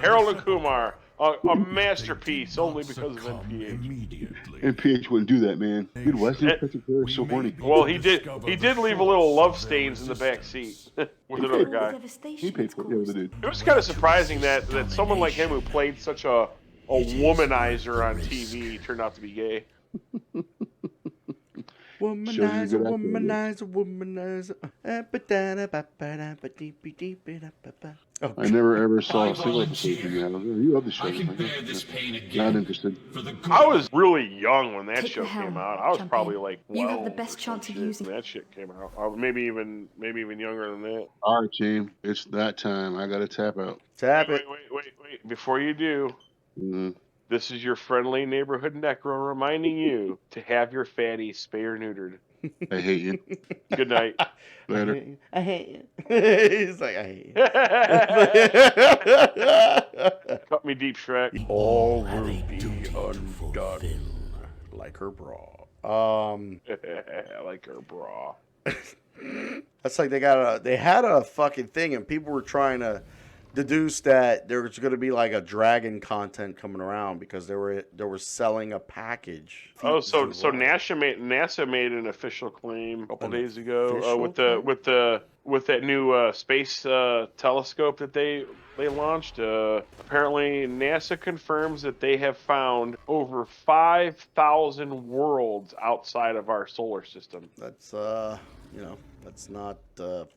Harold and Kumar, a masterpiece only because of NPH. NPH wouldn't do that, man. Dude, why is so horny? Well, he did leave a little love stains in the back seat with another guy. He paid for it. Yeah, the dude. It was kind of surprising that someone like him who played such a womanizer on TV turned out to be gay. Womanizer, womanizer, womanizer. I never ever saw a single episode of you. You love the show. I can bear this pain again. Not interested. I was really young when that show the helm, came out. I was jump probably in. like 12. You have the best chance of using when that shit came out. Maybe even younger than that. All right, team. It's that time. I gotta tap out. Tap it. Wait. Before you do, Mm-hmm. this is your friendly neighborhood necro reminding you to have your fatty spay or neutered. I hate you. Good night. Later. I hate you. He's like, I hate you. Cut me deep, Shrek. All will be undone. Like her bra. I like her bra. That's like they had a fucking thing, and people were trying to deduce that there was going to be like a dragon content coming around because they were selling a package. Oh, so NASA made an official claim a couple days ago with that new space telescope that they launched. Apparently, NASA confirms that they have found over 5,000 worlds outside of our solar system. That's that's not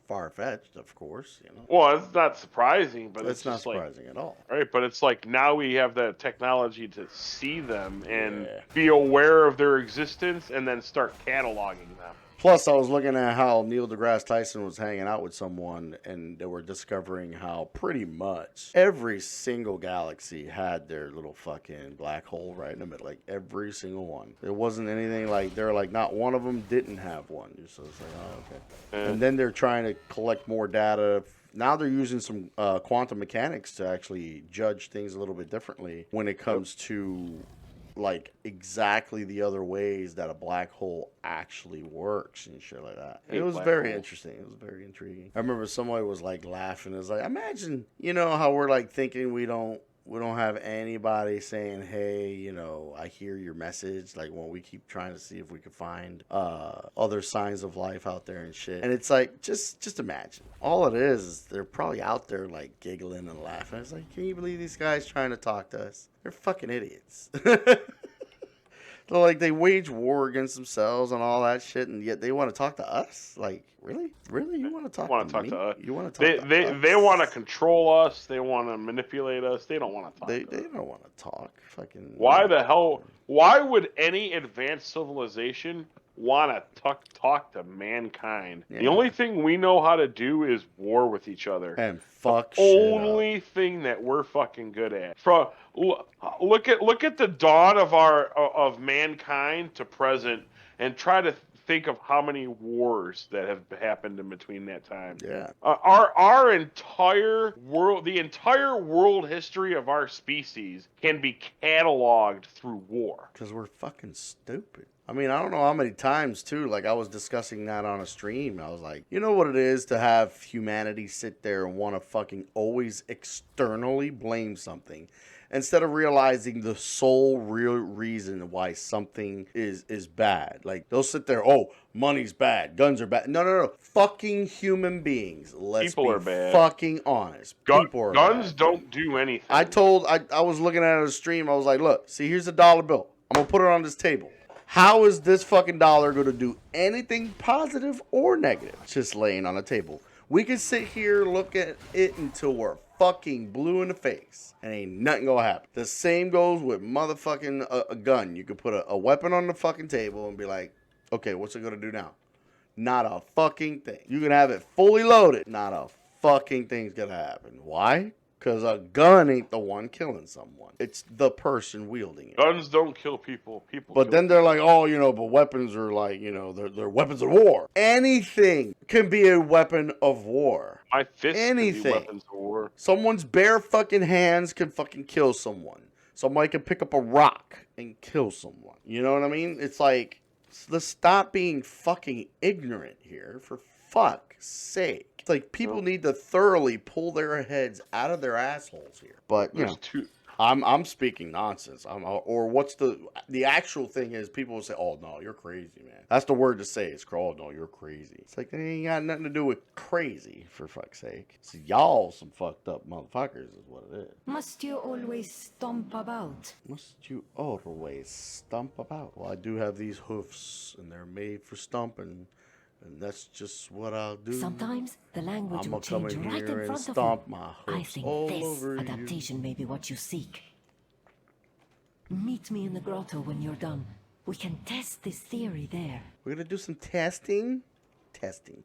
far-fetched, of course. Well, it's not surprising, but it's not just surprising at all. Right, but it's like now we have the technology to see them and be aware of their existence and then start cataloging them. Plus, I was looking at how Neil deGrasse Tyson was hanging out with someone, and they were discovering how pretty much every single galaxy had their little fucking black hole right in the middle. Like, every single one. There wasn't anything like, they're like, not one of them didn't have one. So it's like, oh, okay. And then they're trying to collect more data. Now they're using some quantum mechanics to actually judge things a little bit differently when it comes to like exactly the other ways that a black hole actually works and shit like that. It was very interesting. It was very intriguing. I remember somebody was like laughing. It was like, imagine, you know, how we're like thinking we don't have anybody saying, hey, you know, I hear your message. Like when we keep trying to see if we can find other signs of life out there and shit. And it's like, just imagine. All it is they're probably out there like giggling and laughing. It's like, can you believe these guys trying to talk to us? They're fucking idiots. So like they wage war against themselves and all that shit, and yet they want to talk to us. Like, really, you want to talk to me? You want to talk to us? They want to control us. They want to manipulate us. They don't want to talk. They don't want to talk. Fucking. Why the hell? Why would any advanced civilization want to talk to mankind? Yeah. The only thing we know how to do is war with each other. And fuck the shit only thing that we're fucking good at. Look at the dawn of mankind to present, and try to think of how many wars that have happened in between that time. Yeah. Our entire world, the entire world history of our species can be cataloged through war. Because we're fucking stupid. I mean, I don't know how many times, too, like, I was discussing that on a stream. I was like, you know what it is to have humanity sit there and want to fucking always externally blame something, instead of realizing the sole real reason why something is bad. Like, they'll sit there, oh, money's bad, guns are bad. No. Fucking human beings. People are bad. Fucking honest. People are guns bad. Don't do anything. I was looking at a stream. I was like, look, see, here's a dollar bill. I'm going to put it on this table. How is this fucking dollar going to do anything positive or negative? It's just laying on a table. We can sit here, look at it until we're fucking blue in the face, and ain't nothing gonna happen. The same goes with motherfucking a gun. You could put a weapon on the fucking table and be like, okay, what's it gonna do now? Not a fucking thing. You can have it fully loaded. Not a fucking thing's gonna happen. Why? Because a gun ain't the one killing someone. It's the person wielding it. Guns don't kill people. But then they're like, oh, you know, but weapons are like, you know, they're weapons of war. Anything can be a weapon of war. My fists can be weapons of war. Someone's bare fucking hands can fucking kill someone. Somebody can pick up a rock and kill someone. You know what I mean? It's like, let's stop being fucking ignorant here, for fuck's sake. It's like people need to thoroughly pull their heads out of their assholes here. But you know, I'm speaking nonsense. Or what's the actual thing is, people will say, "Oh no, you're crazy, man." That's the word to say. It's "Oh no, you're crazy." It's like, they ain't got nothing to do with crazy, for fuck's sake. It's y'all some fucked up motherfuckers is what it is. Must you always stomp about? Must you always stomp about? Well, I do have these hoofs, and they're made for stomping. And that's just what I'll do. Sometimes the language will come change in right here in front and of stomp you. my I hoofs think all this over adaptation may be what you seek. Meet me in the grotto when you're done. We can test this theory there. We're gonna do some testing. Testing.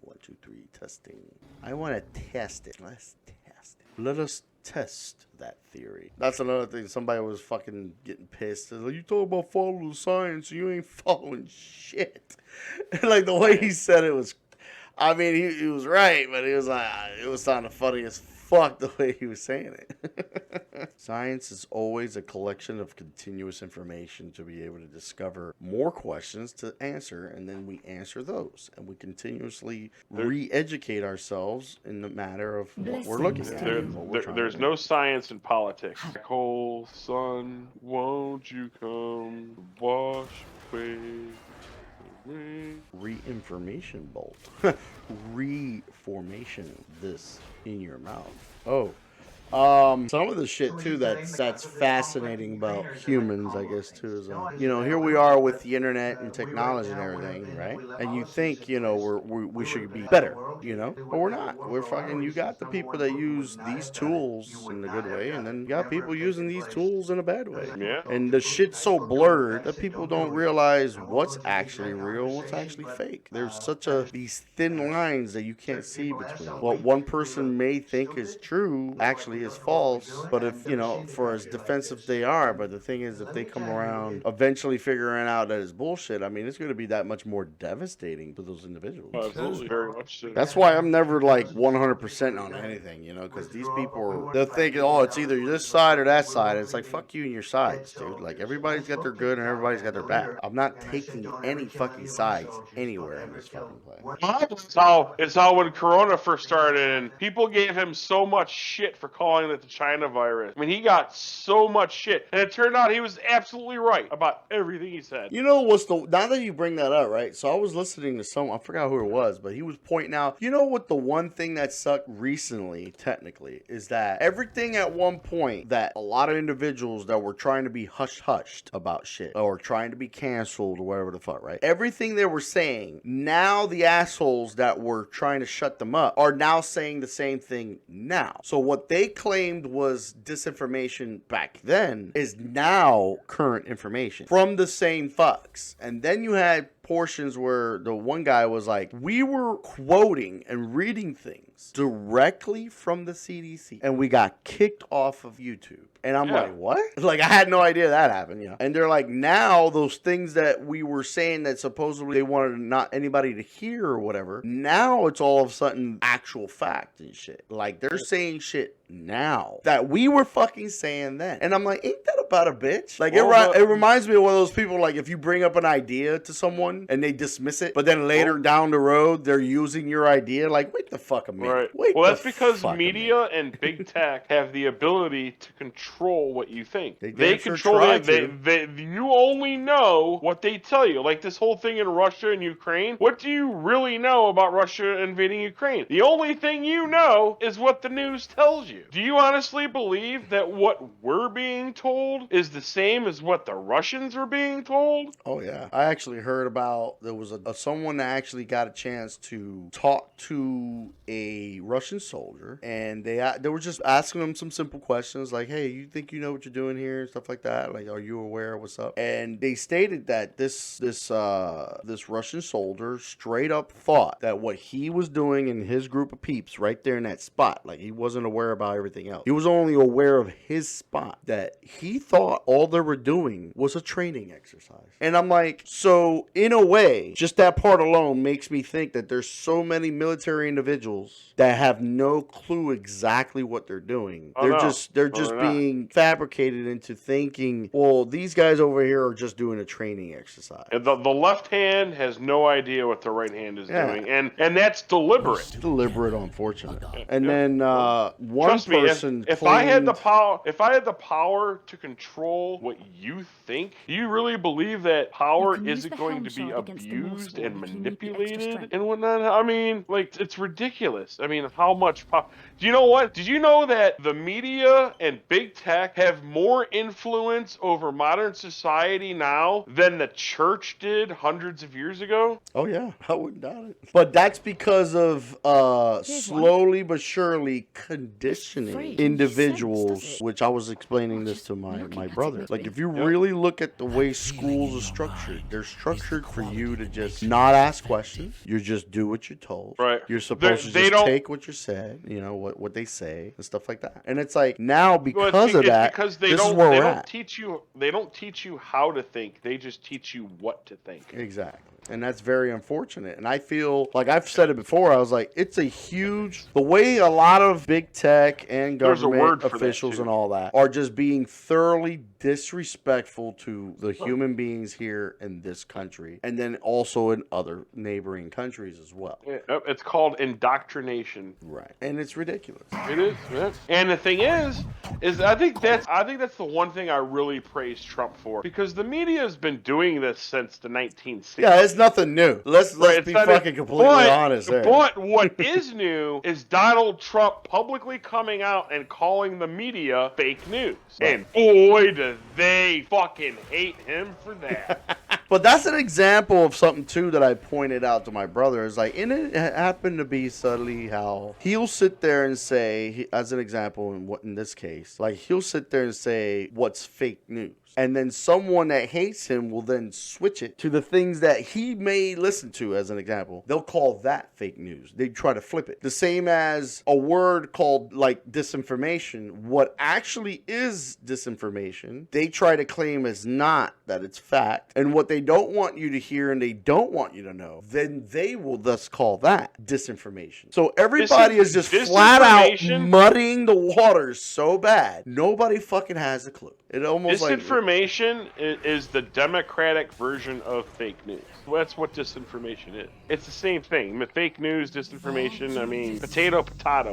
1, 2, 3, testing. I want to test it. Let's test it. Let us test that theory. That's another thing. Somebody was fucking getting pissed. Like, you talk about follow the science, you ain't following shit. Like, the way he said it was, I mean, he was right, but he was like, it was sounding funny as fuck the way he was saying it. Science is always a collection of continuous information to be able to discover more questions to answer, and then we answer those, and we continuously re-educate ourselves in the matter of what we're looking at. There's no science in politics. Cold sun, won't you come wash away? Re-information bolt. Reformation this in your mouth. Oh, Some of the shit too that's fascinating about humans, I guess too, is you know, here we are with the internet and technology and everything, right? And you think, you know, we should be better, you know, but we're not. We're fucking. You got the people that use these tools in a good way, and then you got people using these tools in a bad way. Yeah. And the shit's so blurred that people don't realize what's actually real and what's actually fake. There's such these thin lines that you can't see between. What one person may think is true actually is false. But if, you know, for as defensive they are, but the thing is, if they come around eventually figuring out that it's bullshit, I mean, it's going to be that much more devastating to those individuals. Absolutely, very much so. That's why I'm never like 100% on anything, you know, because these people, they're thinking, oh, it's either this side or that side. It's like, fuck you and your sides, dude. Like, everybody's got their good and everybody's got their bad. I'm not taking any fucking sides anywhere in this fucking play. It's how when Corona first started, and people gave him so much shit for calling it the China virus. I mean, he got so much shit, and it turned out he was absolutely right about everything he said. You know what's now that you bring that up, right? So I was listening to I forgot who it was, but he was pointing out, you know what, the one thing that sucked recently, technically, is that everything at one point that a lot of individuals that were trying to be hushed about shit or trying to be canceled or whatever the fuck, right? Everything they were saying, now the assholes that were trying to shut them up are now saying the same thing now. So what they claimed was disinformation back then is now current information from the same fucks. And then you had portions where the one guy was like, we were quoting and reading things directly from the CDC and we got kicked off of YouTube. And I'm like, what? Like, I had no idea that happened, you know? And they're like, now those things that we were saying that supposedly they wanted not anybody to hear or whatever, now it's all of a sudden actual fact and shit. Like, they're saying shit now that we were fucking saying then. And I'm like, ain't that about a bitch? Like, it reminds me of one of those people, like, if you bring up an idea to someone and they dismiss it, but then later down the road, they're using your idea, like, wait the fuck a minute. Right. Wait, well, that's because media and big tech have the ability to control what you think. They control it. You only know what they tell you. Like this whole thing in Russia and Ukraine. What do you really know about Russia invading Ukraine? The only thing you know is what the news tells you. Do you honestly believe that what we're being told is the same as what the Russians are being told? Oh yeah, I actually heard about there was someone that actually got a chance to talk to a Russian soldier, and they were just asking him some simple questions like, "Hey, you think you know what you're doing here?" and stuff like that. Like, are you aware of what's up? And they stated that this Russian soldier straight up thought that what he was doing in his group of peeps right there in that spot, like he wasn't aware about everything else. He was only aware of his spot. That he thought all they were doing was a training exercise. And I'm like, so in a way, just that part alone makes me think that there's so many military individuals that have no clue exactly what they're doing. They're just being fabricated into thinking, well, these guys over here are just doing a training exercise. And the left hand has no idea what the right hand is doing, and that's deliberate. It's deliberate, unfortunate. And then one Trust me, person if I had the power to control what you think, do you really believe that power isn't going to be abused and manipulated and whatnot? I mean, like, it's ridiculous. I mean, how much power? Do you know what? Did you know that the media and big tech have more influence over modern society now than the church did hundreds of years ago? Oh yeah, I wouldn't doubt it. But that's because of slowly but surely conditioning individuals, which I was explaining this to my brother. Like, if you really look at the way schools are structured, they're structured for you to just not ask questions. You just do what you're told. Right. You're supposed to just take what you're said, you know, what they say and stuff like that. And it's like, now because of that, because this is where we're at. They don't teach you how to think. They just teach you what to think. Exactly. And that's very unfortunate. And I feel like I've said it before. I was like, it's a huge, the way a lot of big tech and government officials and all that are just being thoroughly disrespectful to the human beings here in this country, and then also in other neighboring countries as well. It's called indoctrination. Right. And it's ridiculous. It is. Yeah. And the thing is I think that's the one thing I really praise Trump for, because the media has been doing this since the 1960s. Yeah, it's nothing new. Let's be fucking completely honest there. But what is new is Donald Trump publicly coming out and calling the media fake news. Right. And boy, do they fucking hate him for that. But that's an example of something, too, that I pointed out to my brother. Is like, and it happened to be subtly how he'll sit there and say, as an example, in this case, like he'll sit there and say what's fake news. And then someone that hates him will then switch it to the things that he may listen to, as an example. They'll call that fake news. They try to flip it. The same as a word called, like, disinformation. What actually is disinformation, they try to claim as not that it's fact. And what they don't want you to hear and they don't want you to know, then they will thus call that disinformation. So everybody is just flat out muddying the waters so bad. Nobody fucking has a clue. It almost disinformation is the Democratic version of fake news. That's what disinformation is. It's the same thing. Fake news, disinformation, I mean, potato,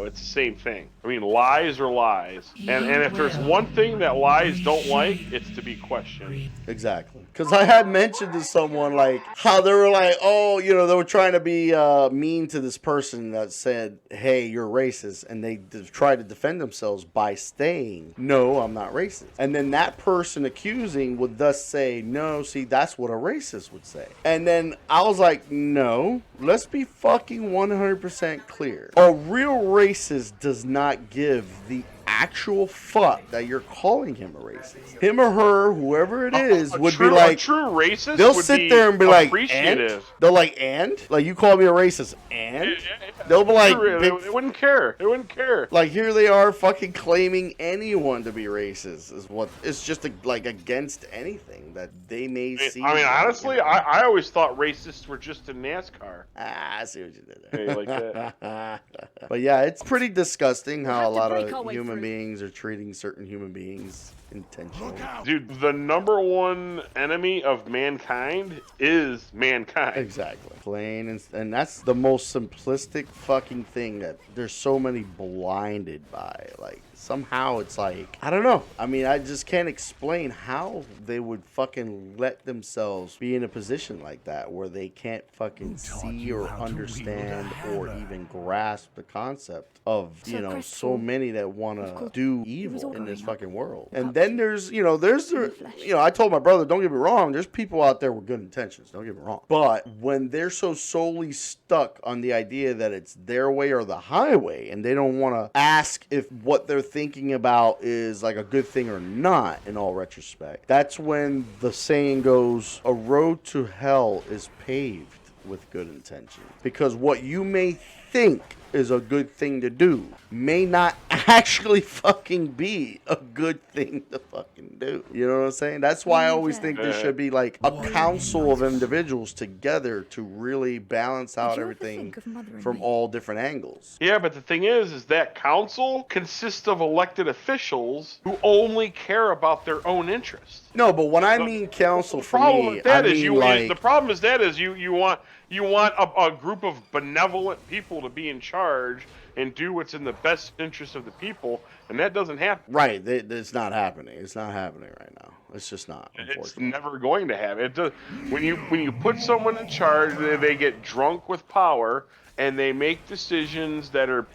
it's the same thing. I mean, lies are lies. And if there's one thing that lies don't like, it's to be questioned. Exactly. Because I had mentioned to someone, like, how they were like, oh, you know, they were trying to be mean to this person that said, hey, you're racist. And they tried to defend themselves by saying, no, I'm not racist. And then that person accusing would thus say, no, see, that's what a racist would say. And then I was like, no, let's be fucking 100% clear. A real racist does not give the actual fuck that you're calling him a racist. Him or her, whoever it is, would be like, a true racist. They'll sit there and be like, and? They'll like, and? Like, you call me a racist, and? They'll be like, they wouldn't care. They wouldn't care. Like, here they are fucking claiming anyone to be racist is what, it's just like against anything that they may see. I mean, honestly, I always thought racists were just in NASCAR. I see what you did there. Hey, like that. But yeah, it's pretty disgusting how a lot of human beings are treating certain human beings intentionally. Dude, the number one enemy of mankind is mankind. Exactly. Plain and that's the most simplistic fucking thing that there's so many blinded by. Like, somehow it's like, I don't know. I mean, I just can't explain how they would fucking let themselves be in a position like that where they can't fucking see or understand or even grasp the concept of, you know, so many that want to do evil in this fucking world. And then there's, you know, I told my brother, don't get me wrong, there's people out there with good intentions, don't get me wrong. But when they're so solely stuck on the idea that it's their way or the highway, and they don't want to ask if what they're thinking about is like a good thing or not, in all retrospect, that's when the saying goes, a road to hell is paved with good intention. Because what you may think is a good thing to do may not actually fucking be a good thing to fucking do. You know what I'm saying? That's why I always think there should be like a council of individuals together to really balance out everything from all different angles. Yeah, but the thing is that council consists of elected officials who only care about their own interests. No, but when I mean council, for me, I mean like... The problem is that is you want a group of benevolent people to be in charge and do what's in the best interest of the people, and that doesn't happen. Right, it's not happening. It's not happening right now. It's just not. It's never going to happen. It does. When you put someone in charge, they get drunk with power, and they make decisions that are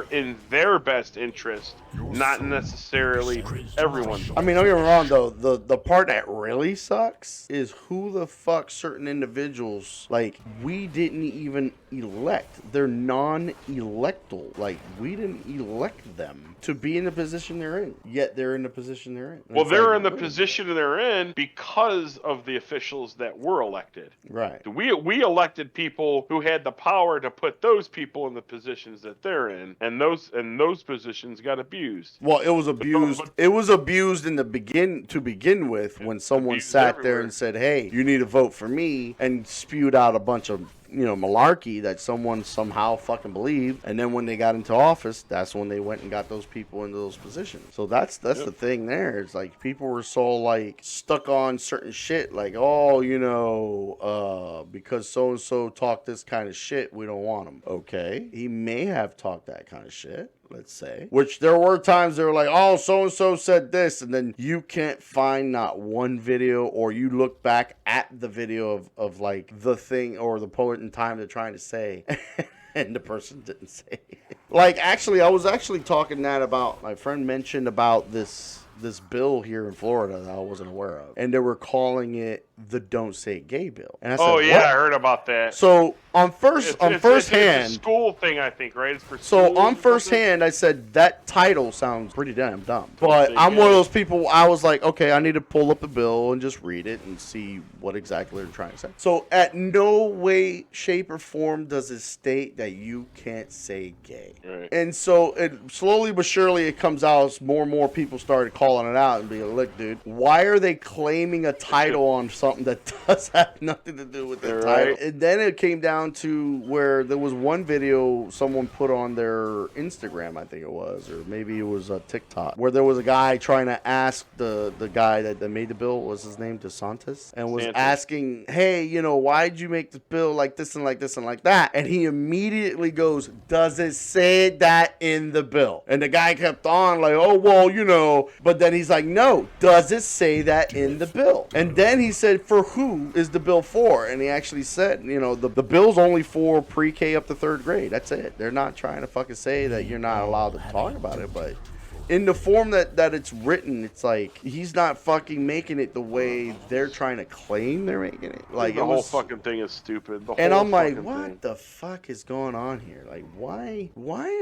in their best interest, not necessarily everyone's. I mean, don't get me wrong though. The part that really sucks is who the fuck certain individuals, like, we didn't even elect. They're non-electal. Like, we didn't elect them to be in the position they're in. Yet they're in the position they're in. And well, they're in the position they're in because of the officials that were elected. Right. We elected people who had the power to put those people in the positions that they're in, and those positions got abused. Well, it was abused. It was abused to begin with when someone sat there and said, "Hey, you need to vote for me," and spewed out a bunch of, you know, malarkey that someone somehow fucking believed. And then when they got into office, that's when they went and got those people into those positions. So that's the thing there. It's like people were so like stuck on certain shit, like, oh, you know, because so-and-so talked this kind of shit, we don't want him. Okay, he may have talked that kind of shit, let's say, which there were times they were like, oh, so-and-so said this, and then you can't find not one video, or you look back at the video of like the thing or the point in time they're trying to say. And the person didn't say it. Like, actually, I was actually talking that about, my friend mentioned about this bill here in Florida that I wasn't aware of. And they were calling it the Don't Say Gay bill. And I said, yeah, what? I heard about that. So on first hand, it's a school thing, I think, right? It's for so on first hand, I said that title sounds pretty damn dumb. But I'm one of those people. I was like, okay, I need to pull up the bill and just read it and see what exactly they're trying to say. So at no way, shape, or form does it state that you can't say gay. Right. And so it slowly but surely it comes out as more and more people started calling it out and being like, look, dude, why are they claiming a title on something that does have nothing to do with the title? Right. And then it came down to where there was one video someone put on their Instagram, I think it was, or maybe it was a TikTok, where there was a guy trying to ask the guy that made the bill, what was his name, DeSantis, and was asking, hey, you know, why'd you make the bill like this and like this and like that? And he immediately goes, does it say that in the bill? And the guy kept on like, oh, well, you know, but then he's like, no, does it say that in the bill? And then he said, for who is the bill for? And he actually said, you know, the bill's only for pre-K up to 3rd grade. That's it. They're not trying to fucking say that you're not allowed to talk about it, but in the form that it's written, it's like he's not fucking making it the way they're trying to claim they're making it. Like the whole fucking thing is stupid. And I'm like, what the fuck is going on here? Like, why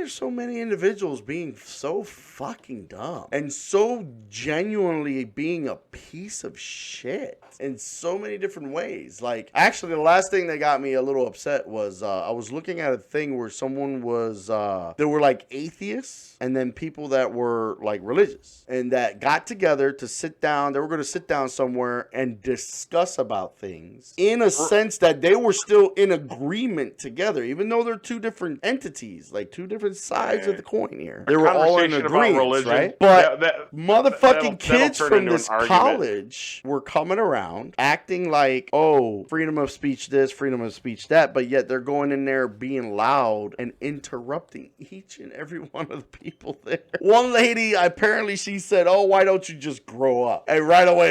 are so many individuals being so fucking dumb and so genuinely being a piece of shit in so many different ways? Like, actually, the last thing that got me a little upset was I was looking at a thing where someone was there were like atheists and then people that were like religious and that got together to sit down. They were going to sit down somewhere and discuss about things in a sense that they were still in agreement together, even though they're two different entities, like two different sides of the coin here. They were all in agreement, right? But motherfucking kids from this college were coming around acting like, oh, freedom of speech this, freedom of speech that, but yet they're going in there being loud and interrupting each and every one of the people there. One lady, apparently she said, oh, why don't you just grow up? And right away,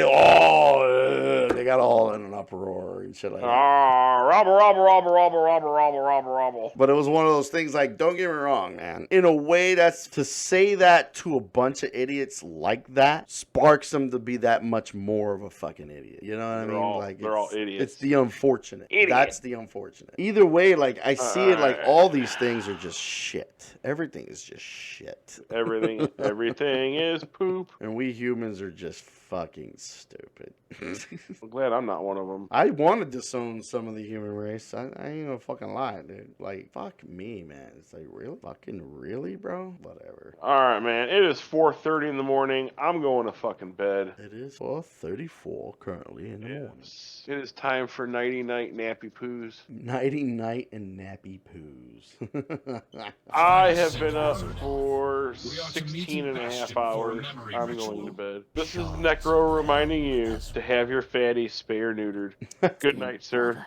they got all in an uproar and shit like that. Robber. But it was one of those things like, don't get me wrong, man. In a way, that's to say that to a bunch of idiots like that sparks them to be that much more of a fucking idiot. You know what I mean? Like, they're all idiots. It's the unfortunate. That's the unfortunate. Either way, like, I see it like all these things are just shit. Everything is just shit. Everything is poop. And we humans are just fucking stupid. I'm glad I'm not one of them. I want to disown some of the human race. I ain't gonna fucking lie, dude. Like, fuck me, man. It's like, really? Fucking really, bro? Whatever. Alright, man. It is 4:30 in the morning. I'm going to fucking bed. It is 4:34 currently in the morning. It is time for nighty-night nappy poos. Nighty-night and nappy poos. I have been up for 16 and a half hours. I'm going to bed. This is Necro reminding you to have your fatty spay or neutered. Good night, sir.